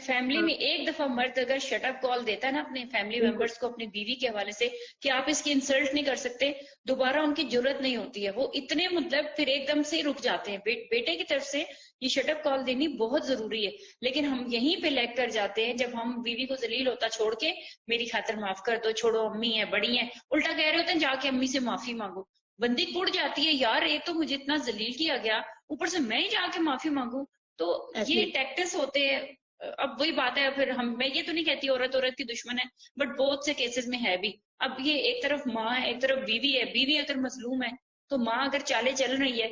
فیملی ہاں میں ایک دفعہ مرد اگر شٹ اپ کال دیتا ہے نا اپنے فیملی بالکل. ممبرس کو اپنی بیوی کے حوالے سے کہ آپ اس کی انسلٹ نہیں کر سکتے, دوبارہ ان کی جرت نہیں ہوتی ہے. وہ اتنے مطلب پھر ایک دم سے رک جاتے ہیں. بیٹے کی طرف سے یہ شٹ اپ کال دینی بہت ضروری ہے, لیکن ہم یہیں پہ لیگ کر جاتے ہیں جب ہم بیوی کو ذلیل ہوتا چھوڑ کے میری خاطر معاف کر دو, چھوڑو امی ہیں بڑی ہیں, الٹا کہہ رہے ہوتے ہیں جا کے امی سے معافی مانگو. بندی کڑ جاتی ہے یار, ایک تو مجھے اتنا ذلیل کیا گیا, اوپر سے میں ہی جا کے معافی مانگوں. تو ایسے یہ ہی ٹیکٹس ہوتے ہیں. اب وہی بات ہے, پھر میں یہ تو نہیں کہتی عورت کی دشمن ہے, بٹ بہت سے کیسز میں ہے بھی. اب یہ ایک طرف ماں ہے, ایک طرف بیوی ہے. بیوی اگر مظلوم ہے تو ماں اگر چالیں چل رہی ہے,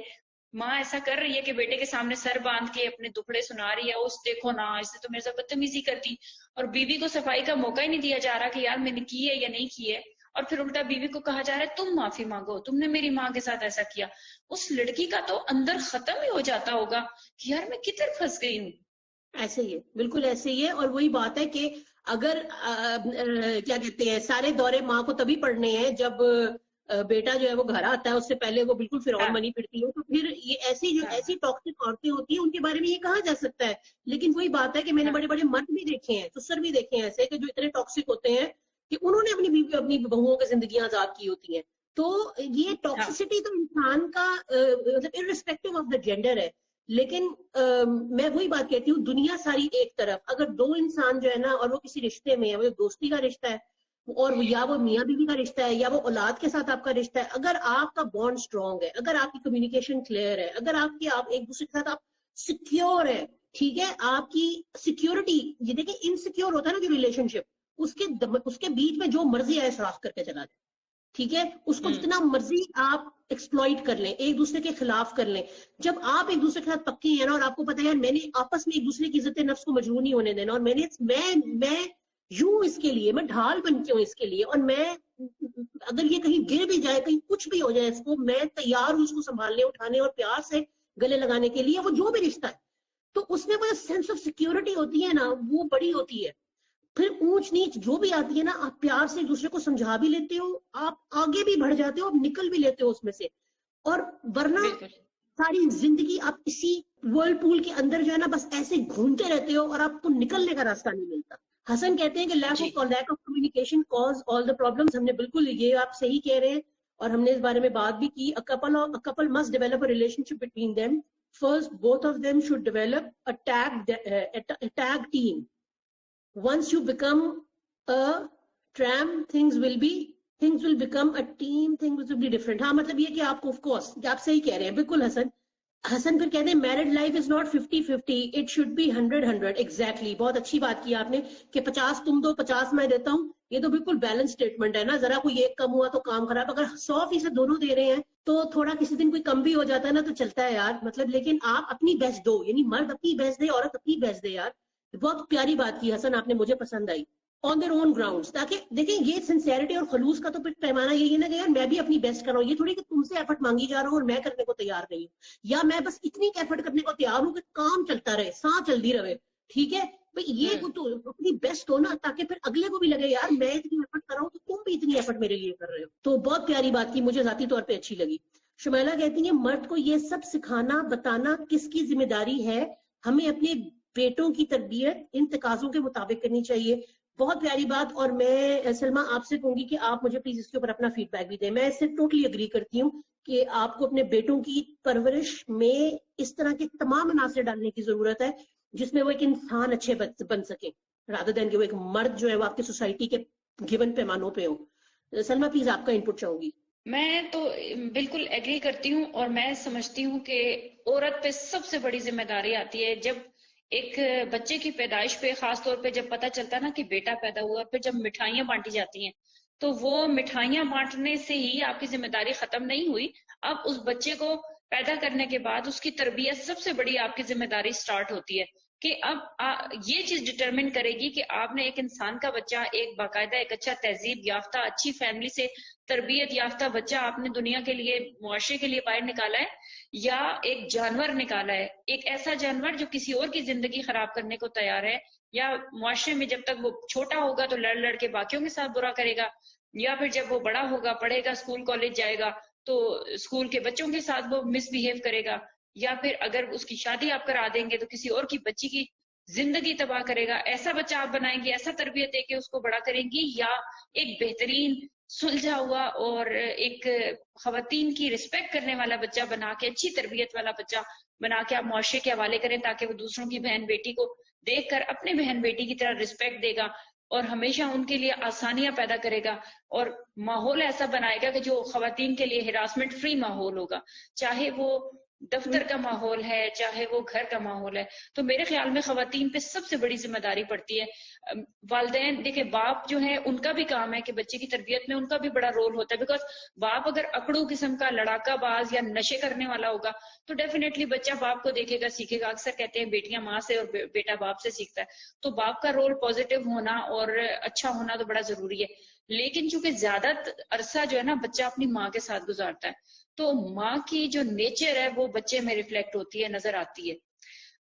ماں ایسا کر رہی ہے کہ بیٹے کے سامنے سر باندھ کے اپنے دکھڑے سنا رہی ہے, اس دیکھو نا اس نے تو میرے سے بدتمیزی کر دی, اور بیوی کو صفائی کا موقع ہی نہیں دیا جا رہا کہ یار میں نے کی ہے یا نہیں کی ہے, اور پھر الٹا بیوی کو کہا جا رہا ہے تم معافی مانگو, تم نے میری ماں کے ساتھ ایسا کیا. اس لڑکی کا تو اندر ختم ہی ہو جاتا ہوگا کہ یار میں کدھر پھنس گئی ہوں. ایسے ہی ہے, بالکل ایسے ہی ہے. اور وہی بات ہے کہ اگر کیا کہتے ہیں, سارے دورے ماں کو تبھی پڑنے ہیں جب بیٹا جو ہے وہ گھر آتا ہے, اس سے پہلے وہ بالکل فرعون ہاں بنی پھرتی ہے. تو پھر یہ ایسی جو ہاں ایسی ٹاکسک عورتیں ہوتی ہیں ان کے بارے میں یہ کہا جا سکتا ہے. لیکن وہی بات ہے کہ میں نے ہاں بڑے بڑے مرد بھی دیکھے ہیں, سسر بھی دیکھے ہیں ایسے کہ جو اتنے ٹاکسک ہوتے ہیں کہ انہوں نے اپنی بہوؤں کی زندگیاں آزاد کی ہوتی ہیں. تو یہ ہاں ٹاکسسٹی تو انسان کا مطلب ارسپیکٹو آف دا جینڈر ہے. لیکن میں وہی بات کہتی ہوں, دنیا ساری ایک طرف, اگر دو انسان جو ہے نا اور وہ کسی رشتے میں ہے, وہ دوستی کا رشتہ ہے, اور یا وہ میاں بیوی کا رشتہ ہے, یا وہ اولاد کے ساتھ آپ کا رشتہ ہے, اگر آپ کا بانڈ اسٹرانگ ہے, اگر آپ کی کمیونیکیشن کلیئر ہے, اگر آپ ایک دوسرے کے ساتھ آپ سیکیور ہے, ٹھیک ہے, آپ کی سیکیورٹی, یہ دیکھیں انسیکیور ہوتا ہے نا جو ریلیشن شپ, اس کے بیچ میں جو مرضی آئے سراخ کر کے چلا جائے, ٹھیک ہے, اس کو ہوں جتنا مرضی آپ ایکسپلوئٹ کر لیں, ایک دوسرے کے خلاف کر لیں. جب آپ ایک دوسرے کے ساتھ پکے ہیں نا, اور آپ کو پتا ہے میں نے آپس میں ایک دوسرے کی عزت نفس کو مجروح نہیں ہونے دینا, اور میں یوں اس کے لیے, میں ڈھال بن کے ہوں اس کے لیے, اور میں اگر یہ کہیں گر بھی جائے, کہیں کچھ بھی ہو جائے اس کو, میں تیار ہوں اس کو سنبھالنے, اٹھانے اور پیار سے گلے لگانے کے لیے, وہ جو بھی رشتہ ہے. تو اس میں وہ سینس آف سیکیورٹی ہوتی ہے نا, وہ بڑی ہوتی ہے. پھر اونچ نیچ جو بھی آتی ہے نا, آپ پیار سے ایک دوسرے کو سمجھا بھی لیتے ہو, آپ آگے بھی بڑھ جاتے ہو, آپ نکل بھی لیتے ہو اس میں سے. اور ورنہ بالکل. ساری زندگی آپ اسی ورلڈ پول کے اندر جو ہے نا بس ایسے گھومتے رہتے ہو, اور آپ کو نکلنے کا راستہ نہیں ملتا. حسن کہتے ہیں کہ لیک جی of communication cause all the problems. ہم نے بالکل یہ آپ صحیح کہہ رہے ہیں, اور ہم نے اس بارے میں بات بھی کی. Kapil must develop a relation ship between them. First both of them should develop a tag team. Once you become a tram, things will become a team, things will be different. ہاں مطلب یہ کہ آپ کو, of course آپ صحیح کہہ رہے ہیں بالکل. حسن پھر کہتے ہیں married life is not 50-50, it should be 100-100. Exactly, بہت اچھی بات کی آپ نے کہ 50 تم دو 50 میں دیتا ہوں. یہ تو بالکل بیلنس اسٹیٹمنٹ ہے نا. ذرا کوئی ایک کم ہوا تو کام خراب. اگر 100% دونوں دے رہے ہیں تو تھوڑا کسی دن کوئی کم بھی ہو جاتا ہے نا تو چلتا ہے یار, مطلب. لیکن آپ اپنی بیسٹ دو, یعنی مرد اپنی بیسٹ دے, عورت اپنی بیسٹ دے یار. بہت پیاری بات کی حسن آپ نے, مجھے پسند آئی. آن دیئر اون گراؤنڈس, تاکہ دیکھیں یہ سنسیئرٹی اور خلوص کا تو پھر پیمانہ یہی ہے نا کہ یار میں بھی اپنی بیسٹ کر رہا ہوں. یہ تھوڑی کہ تم سے ایفرٹ مانگی جا رہا ہوں اور میں کرنے کو تیار نہیں ہوں, یا میں بس اتنی ایفرٹ کرنے کو تیار ہوں کہ کام چلتا رہے, سانس چلتی رہے, ٹھیک ہے بھائی. یہ تو اپنی بیسٹ ہو نا, تاکہ پھر اگلے کو بھی لگے یار میں اتنی ایفرٹ کر رہا ہوں تو تم بھی اتنی ایفرٹ میرے لیے کر رہے ہو. تو بہت پیاری بات کی, مجھے ذاتی طور پہ اچھی لگی. شمیلہ کہتی ہیں مرد کو یہ سب سکھانا بتانا کس کی ذمہ داری ہے, ہمیں اپنے بیٹوں کی تربیت ان تقاضوں کے مطابق کرنی چاہیے. بہت پیاری بات. اور میں سلمہ آپ سے کہوں گی کہ آپ مجھے پلیز اس کے اوپر اپنا فیڈ بیک بھی دیں. میں اس سے ٹوٹلی اگری کرتی ہوں کہ آپ کو اپنے بیٹوں کی پرورش میں اس طرح کے تمام عناصر ڈالنے کی ضرورت ہے جس میں وہ ایک انسان اچھے بن سکیں, رادر دین کہ وہ ایک مرد جو ہے وہ آپ کی سوسائٹی کے گیون پیمانوں پہ ہو. سلمہ پلیز آپ کا انپٹ چاہوں گی. میں تو بالکل ایگری کرتی ہوں، اور میں سمجھتی ہوں کہ عورت پہ سب سے بڑی ذمہ داری آتی ہے جب ایک بچے کی پیدائش پہ، خاص طور پہ جب پتہ چلتا ہے نا کہ بیٹا پیدا ہوا، پھر جب مٹھائیاں بانٹی جاتی ہیں، تو وہ مٹھائیاں بانٹنے سے ہی آپ کی ذمہ داری ختم نہیں ہوئی. اب اس بچے کو پیدا کرنے کے بعد اس کی تربیت سب سے بڑی آپ کی ذمہ داری سٹارٹ ہوتی ہے، کہ اب یہ چیز ڈٹرمن کرے گی کہ آپ نے ایک انسان کا بچہ، ایک باقاعدہ ایک اچھا تہذیب یافتہ اچھی فیملی سے تربیت یافتہ بچہ آپ نے دنیا کے لیے، معاشرے کے لیے باہر نکالا ہے، یا ایک جانور نکالا ہے، ایک ایسا جانور جو کسی اور کی زندگی خراب کرنے کو تیار ہے، یا معاشرے میں جب تک وہ چھوٹا ہوگا تو لڑ لڑ کے باقیوں کے ساتھ برا کرے گا، یا پھر جب وہ بڑا ہوگا، پڑھے گا، اسکول کالج جائے گا تو اسکول کے بچوں کے ساتھ وہ مس بہیو کرے گا، یا پھر اگر اس کی شادی آپ کرا دیں گے تو کسی اور کی بچی کی زندگی تباہ کرے گا. ایسا بچہ آپ بنائیں گے، ایسا تربیت دے کے اس کو بڑا کریں گی، یا ایک بہترین سلجھا ہوا اور ایک خواتین کی رسپیکٹ کرنے والا بچہ بنا کے، اچھی تربیت والا بچہ بنا کے آپ معاشرے کے حوالے کریں، تاکہ وہ دوسروں کی بہن بیٹی کو دیکھ کر اپنے بہن بیٹی کی طرح رسپیکٹ دے گا اور ہمیشہ ان کے لیے آسانیاں پیدا کرے گا، اور ماحول ایسا بنائے گا کہ جو خواتین کے لیے ہراسمنٹ فری ماحول ہوگا، چاہے وہ دفتر کا ماحول ہے، چاہے وہ گھر کا ماحول ہے. تو میرے خیال میں خواتین پہ سب سے بڑی ذمہ داری پڑتی ہے. والدین دیکھیں، باپ جو ہے ان کا بھی کام ہے کہ بچے کی تربیت میں ان کا بھی بڑا رول ہوتا ہے، بیکاز باپ اگر اکڑو قسم کا لڑاکا باز یا نشے کرنے والا ہوگا تو ڈیفینیٹلی بچہ باپ کو دیکھے گا، سیکھے گا. اکثر کہتے ہیں بیٹیاں ماں سے اور بیٹا باپ سے سیکھتا ہے، تو باپ کا رول پازیٹیو ہونا اور اچھا ہونا تو بڑا ضروری ہے. لیکن چونکہ زیادہ عرصہ جو ہے نا بچہ اپنی ماں کے ساتھ گزارتا ہے، تو ماں کی جو نیچر ہے وہ بچے میں ریفلیکٹ ہوتی ہے، نظر آتی ہے.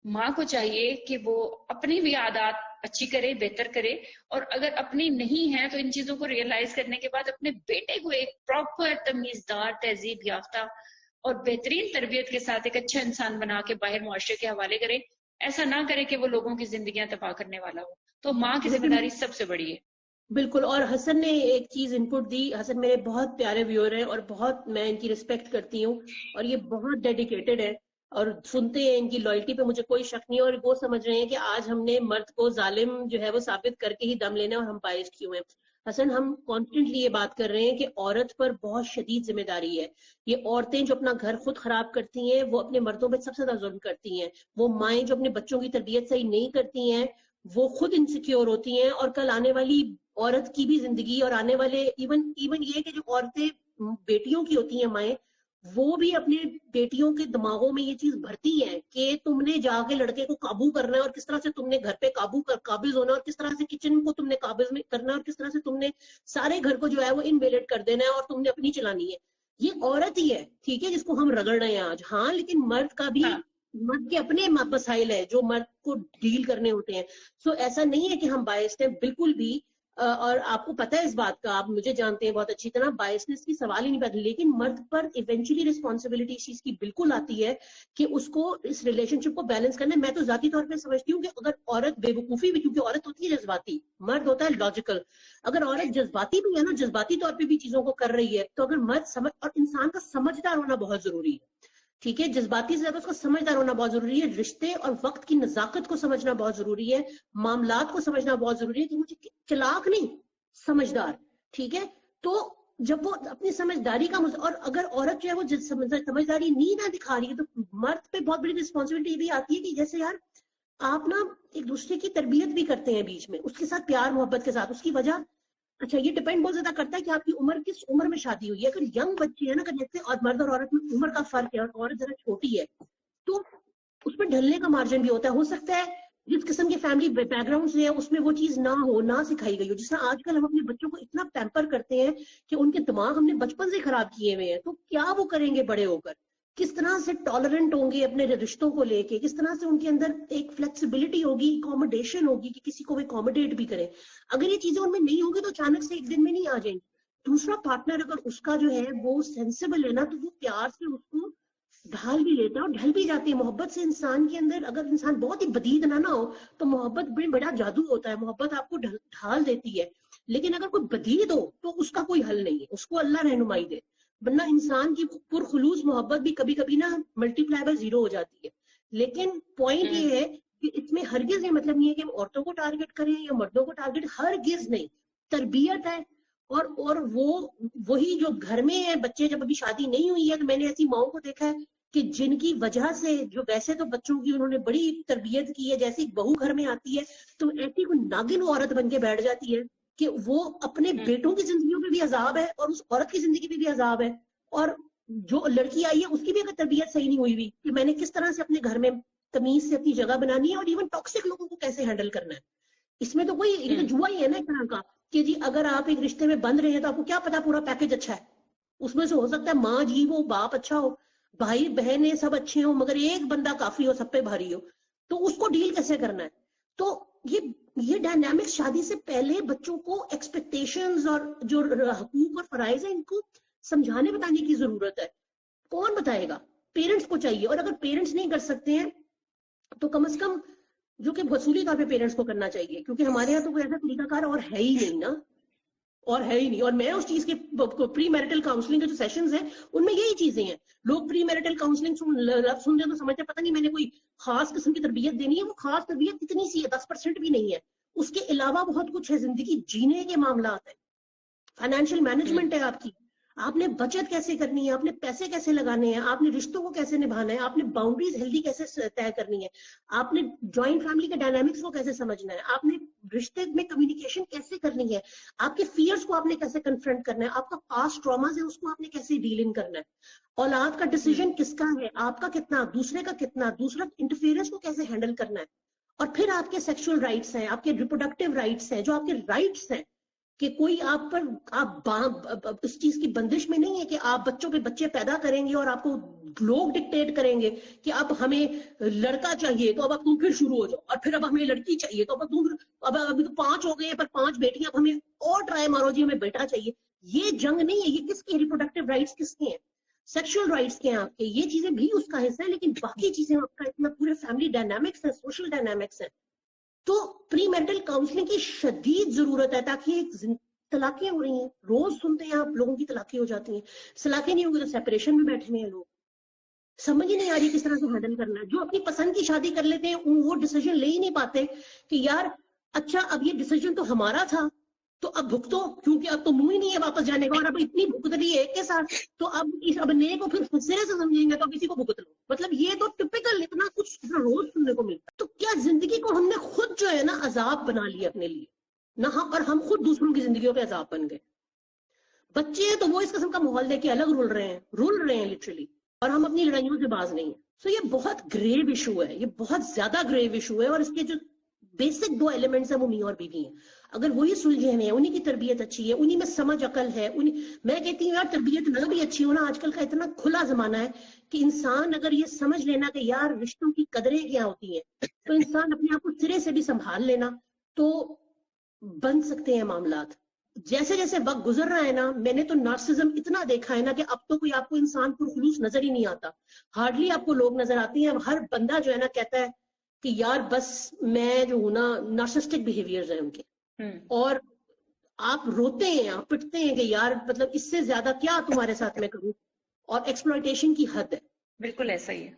ماں کو چاہیے کہ وہ اپنی بھی عادات اچھی کرے، بہتر کرے، اور اگر اپنی نہیں ہے تو ان چیزوں کو ریئلائز کرنے کے بعد اپنے بیٹے کو ایک پراپر تمیزدار، تہذیب یافتہ اور بہترین تربیت کے ساتھ ایک اچھا انسان بنا کے باہر معاشرے کے حوالے کرے. ایسا نہ کرے کہ وہ لوگوں کی زندگیاں تباہ کرنے والا ہو. تو ماں کی ذمہ لیکن داری سب سے بڑی ہے. بالکل. اور حسن نے ایک چیز انپٹ دی. حسن میرے بہت پیارے ویور ہیں اور بہت میں ان کی رسپیکٹ کرتی ہوں، اور یہ بہت ڈیڈیکیٹڈ ہے اور سنتے ہیں، ان کی لائلٹی پہ مجھے کوئی شک نہیں ہے، اور وہ سمجھ رہے ہیں کہ آج ہم نے مرد کو ظالم جو ہے وہ ثابت کر کے ہی دم لینا، اور ہم باعث کیوں ہیں. حسن، ہم کانسٹنٹلی یہ بات کر رہے ہیں کہ عورت پر بہت شدید ذمہ داری ہے. یہ عورتیں جو اپنا گھر خود خراب کرتی ہیں وہ اپنے مردوں پہ سب سے زیادہ ظلم کرتی ہیں. وہ مائیں جو اپنے بچوں کی تربیت صحیح نہیں کرتی ہیں وہ خود انسیکیور ہوتی ہیں، اور کل آنے والی عورت کی بھی زندگی اور آنے والے ایون یہ کہ جو عورتیں بیٹیوں کی ہوتی ہیں مائیں، وہ بھی اپنے بیٹیوں کے دماغوں میں یہ چیز بھرتی ہیں کہ تم نے جا کے لڑکے کو قابو کرنا ہے، اور کس طرح سے تم نے گھر پہ قابض ہونا ہے، اور کس طرح سے کچن کو تم نے قابض میں کرنا ہے، اور کس طرح سے تم نے سارے گھر کو جو ہے وہ انویلٹ کر دینا ہے، اور تم نے اپنی چلانی ہے. یہ عورت ہی ہے، ٹھیک ہے، جس کو ہم رگڑ رہے ہیں آج. ہاں لیکن مرد کا بھی، ہاں، مرد کے اپنے مسائل ہے جو مرد کو ڈیل کرنے ہوتے ہیں. سو ایسا نہیں ہے کہ ہم باعث ہیں، بالکل بھی. اور آپ کو پتہ ہے اس بات کا، آپ مجھے جانتے ہیں بہت اچھی طرح، بائسنس کی سوال ہی نہیں پیدا. لیکن مرد پر ایونچولی رسپانسبلٹی اس چیز کی بالکل آتی ہے کہ اس کو اس ریلیشن شپ کو بیلنس کرنا ہے. میں تو ذاتی طور پہ سمجھتی ہوں کہ اگر عورت بے وقوفی بھی، کیونکہ عورت ہوتی ہے جذباتی، مرد ہوتا ہے لاجیکل، اگر عورت جذباتی بھی ہے نا، جذباتی طور پہ بھی چیزوں کو کر رہی ہے، تو اگر مرد سمجھ، اور انسان کا سمجھدار ہونا بہت ضروری ہے، ٹھیک ہے، جذباتی سے زیادہ اس کو سمجھدار ہونا بہت ضروری ہے. رشتے اور وقت کی نزاکت کو سمجھنا بہت ضروری ہے، معاملات کو سمجھنا بہت ضروری ہے، کہ مجھے چلاک نہیں، سمجھدار، ٹھیک ہے. تو جب وہ اپنی سمجھداری کا اور اگر عورت جو ہے وہ سمجھداری نہیں نہ دکھا رہی ہے، تو مرد پہ بہت بڑی رسپانسبلٹی بھی آتی ہے کہ جیسے یار آپ نا ایک دوسرے کی تربیت بھی کرتے ہیں بیچ میں، اس کے ساتھ پیار محبت کے ساتھ، اس کی وجہ، اچھا یہ ڈپینڈ بہت زیادہ کرتا ہے کہ آپ کی عمر کس عمر میں شادی ہوئی ہے. اگر ینگ بچی ہے نا، اگر جیسے اور مرد اور عورت میں عمر کا فرق ہے اور عورت ذرا چھوٹی ہے تو اس پہ ڈھلنے کا مارجن بھی ہوتا ہے. ہو سکتا ہے جس قسم کی فیملی بیک گراؤنڈ سے ہے اس میں وہ چیز نہ ہو، نہ سکھائی گئی ہو. جس طرح آج کل ہم اپنے بچوں کو اتنا پیمپر کرتے ہیں کہ ان کے دماغ ہم نے بچپن سے خراب کیے ہوئے ہیں، تو کیا وہ کریں گے بڑے ہو کر؟ کس طرح سے ٹالرنٹ ہوں گے اپنے رشتوں کو لے کے، کس طرح سے ان کے اندر ایک فلیکسیبلٹی ہوگی، اکوموڈیشن ہوگی کہ کسی کو وہ اکوموڈیٹ بھی کریں. اگر یہ چیزیں ان میں نہیں ہوں گی تو اچانک سے ایک دن میں نہیں آ جائیں گی. دوسرا پارٹنر اگر اس کا جو ہے وہ سینسیبل ہے نا، تو وہ پیار سے اس کو ڈھال بھی لیتا ہے اور ڈھل بھی جاتی ہے. محبت سے انسان کے اندر، اگر انسان بہت ہی بدید نہ ہو تو محبت بڑی بڑا جادو ہوتا ہے، محبت آپ کو ڈھال دیتی ہے. لیکن اگر کوئی بدید ہو تو اس کا کوئی حل نہیں ہے، اس کو اللہ رہنمائی دے، ورنہ انسان کی پرخلوص محبت بھی کبھی کبھی نا ملٹی پلائی بائی زیرو ہو جاتی ہے. لیکن پوائنٹ یہ ہے کہ اس میں ہرگز یہ مطلب نہیں ہے کہ ہم عورتوں کو ٹارگٹ کریں یا مردوں کو ٹارگٹ، ہرگز نہیں. تربیت ہے، اور وہی جو گھر میں ہے بچے، جب ابھی شادی نہیں ہوئی ہے تو میں نے ایسی ماؤں کو دیکھا ہے کہ جن کی وجہ سے، جو ویسے تو بچوں کی انہوں نے بڑی تربیت کی ہے، جیسی بہو گھر میں آتی ہے تو ایسی کوئی ناگن عورت بن کے بیٹھ جاتی ہے کہ وہ اپنے بیٹوں کی زندگیوں پہ بھی عذاب ہے اور اس عورت کی زندگی پہ بھی عذاب ہے. اور جو لڑکی آئی ہے اس کی بھی اگر تربیت صحیح نہیں ہوئی ہوئی کہ میں نے کس طرح سے اپنے گھر میں تمیز سے اپنی جگہ بنانی ہے، اور ایون ٹاکسک لوگوں کو کیسے ہینڈل کرنا ہے. اس میں تو کوئی، یہ تو جوا ہی ہے نا ایک طرح کا کہ جی اگر آپ ایک رشتے میں بند رہے ہیں تو آپ کو کیا پتا پورا پیکج اچھا ہے. اس میں سے ہو سکتا ہے ماں جی وہ، باپ اچھا ہو، بھائی بہنیں سب اچھے ہوں، مگر ایک بندہ کافی ہو سب پہ بھاری ہو. تو اس کو ڈیل کیسے کرنا ہے؟ تو یہ ڈائنامکس شادی سے پہلے بچوں کو ایکسپیکٹیشنز اور جو حقوق اور فرائض ہیں ان کو سمجھانے بتانے کی ضرورت ہے. کون بتائے گا؟ پیرنٹس کو چاہیے. اور اگر پیرنٹس نہیں کر سکتے ہیں تو کم از کم جو کہ وصولی طور پہ پیرنٹس کو کرنا چاہیے، کیونکہ ہمارے یہاں تو کوئی ایسا طریقہ کار اور ہے ہی نہیں نا، اور ہے ہی نہیں. اور میں اس چیز کے پری میرٹل کاؤنسلنگ کے جو سیشنز ہیں ان میں یہی چیزیں ہیں. لوگ پری میرٹل کاؤنسلنگ سنتے ہیں تو سمجھتے ہیں پتہ نہیں میں نے کوئی خاص قسم کی تربیت دینی ہے. وہ خاص تربیت اتنی سی ہے، 10% بھی نہیں ہے. اس کے علاوہ بہت کچھ ہے. زندگی جینے کے معاملات ہیں، فائنینشیل مینجمنٹ ہے آپ کی، آپ نے بچت کیسے کرنی ہے، آپ نے پیسے کیسے لگانے ہیں، آپ نے رشتوں کو کیسے نبھانا ہے، آپ نے باؤنڈریز ہیلدی کیسے طے کرنی ہے، آپ نے جوائنٹ فیملی کے ڈائنامکس کو کیسے سمجھنا ہے، آپ نے رشتے میں کمیونیکیشن کیسے کرنی ہے، آپ کے فیئرز کو آپ نے کیسے کنفرنٹ کرنا ہے، آپ کا پاسٹ ٹراماز ہے اس کو آپ نے کیسے ڈیل ان کرنا ہے، اولاد کا ڈیسیجن کس کا ہے، آپ کا کتنا، دوسرے کا کتنا، دوسرا انٹرفیئرنس کو کیسے ہینڈل کرنا ہے. اور پھر آپ کے سیکشل رائٹس ہیں، آپ کے ریپروڈکٹیو رائٹس ہیں، جو آپ کے رائٹس ہیں کہ کوئی آپ پر، آپ اس چیز کی بندش میں نہیں ہے کہ آپ بچوں پہ بچے پیدا کریں گے اور آپ کو لوگ ڈکٹیٹ کریں گے کہ اب ہمیں لڑکا چاہیے تو اب تم پھر شروع ہو جاؤ، اور پھر اب ہمیں لڑکی چاہیے تو اب تم، ابھی تو 5 ہو گئے ہیں پر 5 بیٹیاں، اب ہمیں اور ٹرائی مارو جی ہمیں بیٹا چاہیے. یہ جنگ نہیں ہے. یہ کس کی ریپروڈکٹیو رائٹس کس کے ہیں؟ سیکشل رائٹس کے ہیں آپ کے. یہ چیزیں بھی اس کا حصہ ہے، لیکن باقی چیزیں آپ کا اتنا پورے فیملی ڈائنامکس ہے، سوشل ڈائنامکس ہے. تو پری میرٹل کاؤنسلنگ کی شدید ضرورت ہے تاکہ ایک طلاقیں ہو رہی ہیں، روز سنتے ہیں آپ لوگوں کی طلاقیں ہو جاتی ہیں. طلاقیں نہیں ہوگی تو سیپریشن میں بیٹھے ہوئے ہیں لوگ. سمجھ ہی نہیں آ رہی کس طرح سے ہینڈل کرنا ہے. جو اپنی پسند کی شادی کر لیتے ہیں وہ ڈیسیجن لے ہی نہیں پاتے کہ یار اچھا اب یہ ڈیسیجن تو ہمارا تھا تو اب بھگتو، کیونکہ اب تو منہ ہی نہیں ہے واپس جانے کا، اور اب اتنی بھگت لی ایک کے ساتھ تو اب نئے کو پھر سرے سے سمجھیں گے تو اب اسی کو بھگت لو. مطلب یہ تو ٹپیکل اتنا کچھ روز سننے کو ملتا ہے. تو کیا زندگی کو ہم نے خود جو ہے نا عذاب بنا لیا اپنے لیے نہ، اور ہم خود دوسروں کی زندگیوں پہ عذاب بن گئے. بچے ہیں تو وہ اس قسم کا ماحول دے کے الگ رول رہے ہیں لٹرلی، اور ہم اپنی لڑائیوں سے باز نہیں ہیں. سو یہ بہت گریو ایشو ہے، یہ بہت زیادہ گریو ایشو ہے. اور اس کے جو بیسک 2 ایلیمنٹس ہیں وہ میاں اور بیوی ہیں. اگر وہی سلجھے ہوئے ہیں، انہی کی تربیت اچھی ہے، انہی میں سمجھ عقل ہے، میں کہتی ہوں یار تربیت نہ بھی اچھی ہونا، آج کل کا اتنا کھلا زمانہ ہے کہ انسان اگر یہ سمجھ لینا کہ یار رشتوں کی قدریں کیا ہوتی ہیں تو انسان اپنے آپ کو سرے سے بھی سنبھال لینا تو بن سکتے ہیں معاملات. جیسے جیسے وقت گزر رہا ہے نا، میں نے تو نارسزم اتنا دیکھا ہے نا کہ اب تو کوئی آپ کو انسان پر خلوص نظر ہی نہیں آتا. ہارڈلی آپ کو لوگ نظر آتے ہیں. اب ہر بندہ جو ہے نا کہتا ہے کہ یار بس میں جو ہوں نا، نارسسٹک بیہیویئرز ہیں ان کے، اور آپ روتے ہیں، آپ پٹتے ہیں کہ یار مطلب اس سے زیادہ کیا تمہارے ساتھ میں کروں. اور ایکسپلائٹیشن کی حد ہے. بالکل ایسا ہی ہے.